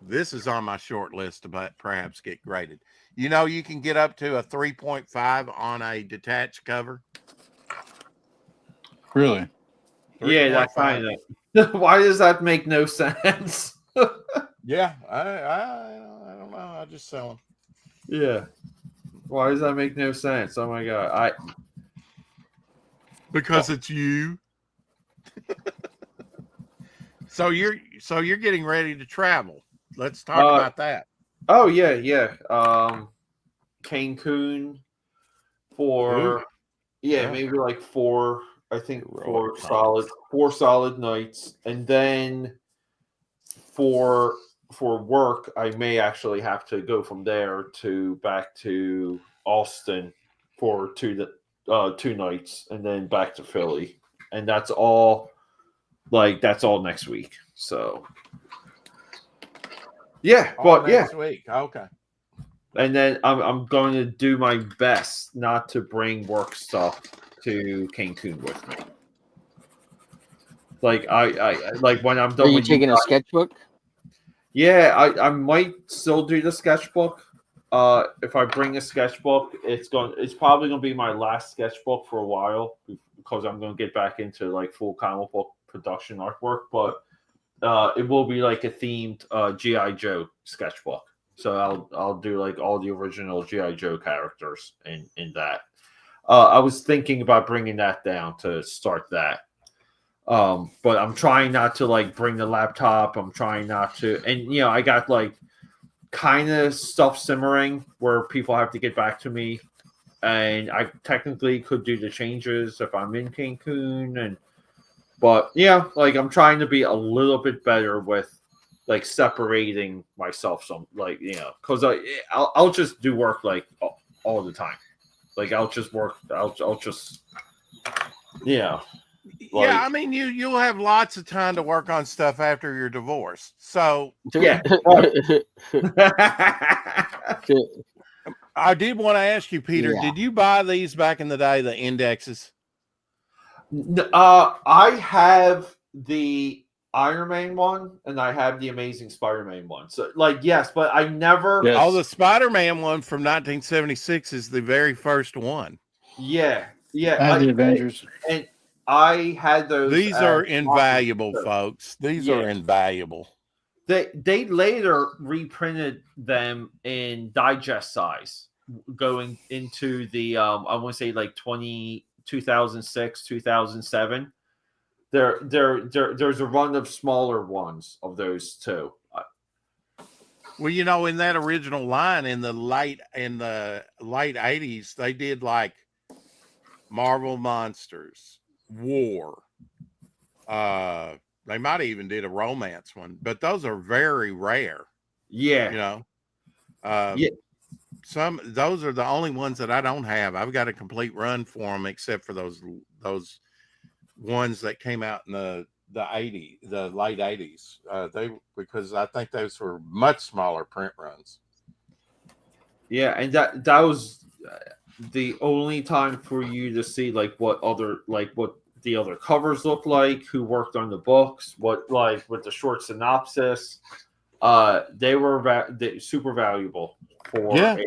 This is on my short list to perhaps get graded. You know, you can get up to a 3.5 on a detached cover. Really? Yeah, that kind of. Why does that make no sense? Yeah, I don't know. I just sell them. Yeah. Why does that make no sense? Oh my God. Because it's you. So you're getting ready to travel. Let's talk about that. Oh yeah. Cancun for maybe like 4. I think 4 solid nights, and then for work, I may actually have to go from there back to Austin for 2 nights, and then back to Philly, and that's all next week. So yeah, next week, okay. And then I'm going to do my best not to bring work stuff to Cancun with me. Like I like when I'm done. Are you taking a sketchbook? Yeah, I might still do the sketchbook. If I bring a sketchbook, it's probably gonna be my last sketchbook for a while, because I'm gonna get back into like full comic book production artwork. But it will be like a themed G.I. Joe sketchbook. So I'll do like all the original G.I. Joe characters in that. I was thinking about bringing that down to start that. But I'm trying not to like bring the laptop. I'm trying not to, and I got like kind of stuff simmering where people have to get back to me, and I technically could do the changes if I'm in Cancun, but like I'm trying to be a little bit better with like separating myself because I'll just do work like all the time. Like I'll just work. I'll just I mean, you'll have lots of time to work on stuff after your divorce. So yeah. I did want to ask you, Peter, Yeah. did you buy these back in the day, the indexes? I have the Iron Man one, and I have the Amazing Spider-Man one. So, like, yes, but I never. Yes. Oh, the Spider-Man one from 1976 is the very first one. Yeah. And the Avengers. And I had those. These are invaluable, folks. These are invaluable. They later reprinted them in digest size, going into the I want to say like 2006, 2007. There's a run of smaller ones of those too. Well, you know, in that original line in the late 80s, they did like Marvel Monsters, War. They might even did a romance one, but those are very rare. Yeah. You know. Those are the only ones that I don't have. I've got a complete run for them, except for those ones that came out in the late 80s. Because I think those were much smaller print runs. Yeah, and that was the only time for you to see what the other covers look like, who worked on the books, with the short synopsis. They were super valuable for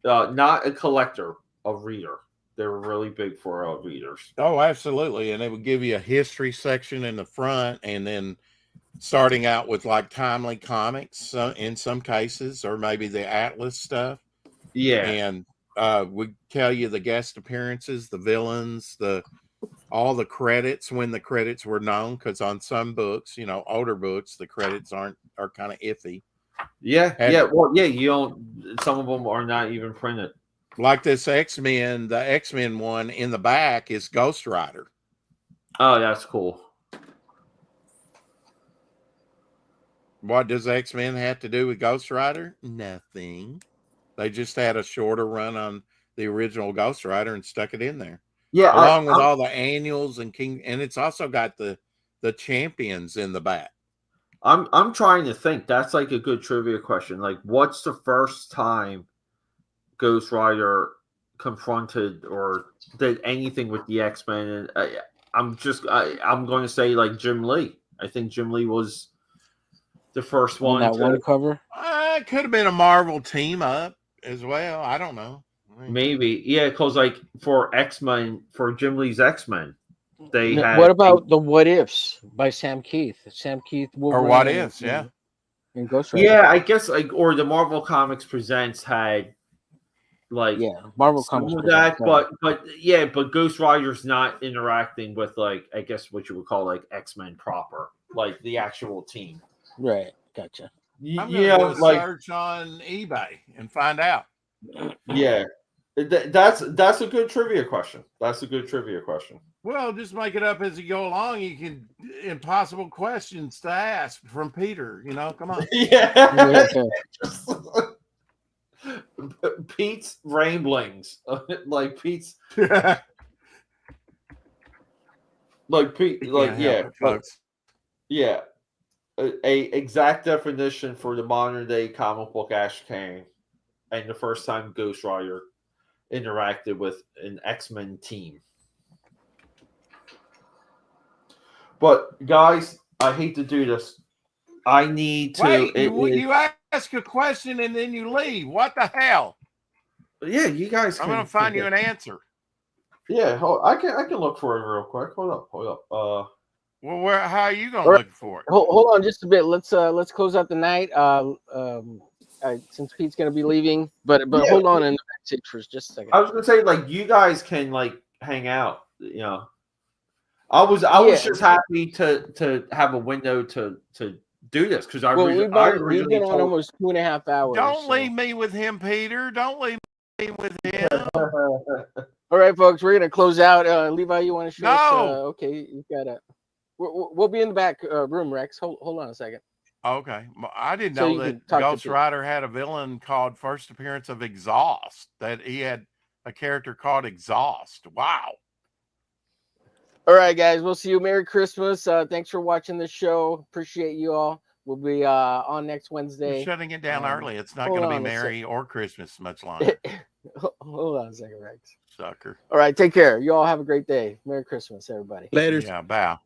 not a collector, a reader. They were really big for readers. Oh, absolutely. And they would give you a history section in the front, and then starting out with like timely comics in some cases, or maybe the Atlas stuff. Yeah. And would tell you the guest appearances, the villains, all the credits when the credits were known, because on some books, you know, older books, the credits are kind of iffy. Yeah, you don't. Some of them are not even printed. Like this X-Men, the X-Men one in the back is Ghost Rider. Oh, that's cool. What does X-Men have to do with Ghost Rider? Nothing. They just had a shorter run on the original Ghost Rider and stuck it in there. Yeah, along with all the annuals and and it's also got the champions in the back. I'm trying to think. That's like a good trivia question. Like, what's the first time Ghost Rider confronted or did anything with the X-Men? And I'm going to say like Jim Lee. I think Jim Lee was the first one. On that one cover. It could have been a Marvel team up as well. I don't know. Maybe, yeah, because like for X-Men, for Jim Lee's X-Men, they had. What about the What Ifs by Sam Keith? Sam Keith, or What Ifs, yeah, and Ghost Rider. Yeah, I guess or the Marvel Comics Presents had Marvel Comics that, but Ghost Rider's not interacting with I guess what you would call X-Men proper, like the actual team. Right, gotcha. I'm gonna do a search on eBay and find out. Yeah. That's a good trivia question. Well, just make it up as you go along. You can impossible questions to ask from Peter. You know, come on. Yeah. Pete's ramblings, like Pete's, like Pete, a exact definition for the modern day comic book Ash Kane, and the first time Ghost Rider interacted with an X-Men team. But guys, I hate to do this. I need to. Wait, you ask a question and then you leave. What the hell? Yeah, you guys. I'm gonna find you an answer. Yeah, I can look for it real quick. Hold up. Well, how are you gonna look for it? Hold on just a bit. Let's close out the night. Since Pete's gonna be leaving, but hold on in the backstage for just a second. I was gonna say you guys can hang out. You know, I was just happy to have a window to do this because we've been on almost 2.5 hours. Don't leave me with him, Peter. Don't leave me with him. All right, folks, we're gonna close out. Levi, you want to show us? Okay, you got it. We'll be in the back room, Rex. Hold on a second. Okay, I didn't know that Ghost Rider had a villain called First Appearance of Exhaust. That he had a character called Exhaust. Wow. All right, guys, we'll see you. Merry Christmas. Thanks for watching the show. Appreciate you all. We'll be on next Wednesday. You're shutting it down early. It's not hold going to be on a Merry or Christmas much longer. Hold on a second, Rex. Sucker. All right, take care. You all have a great day. Merry Christmas, everybody. Later. Yeah, bow.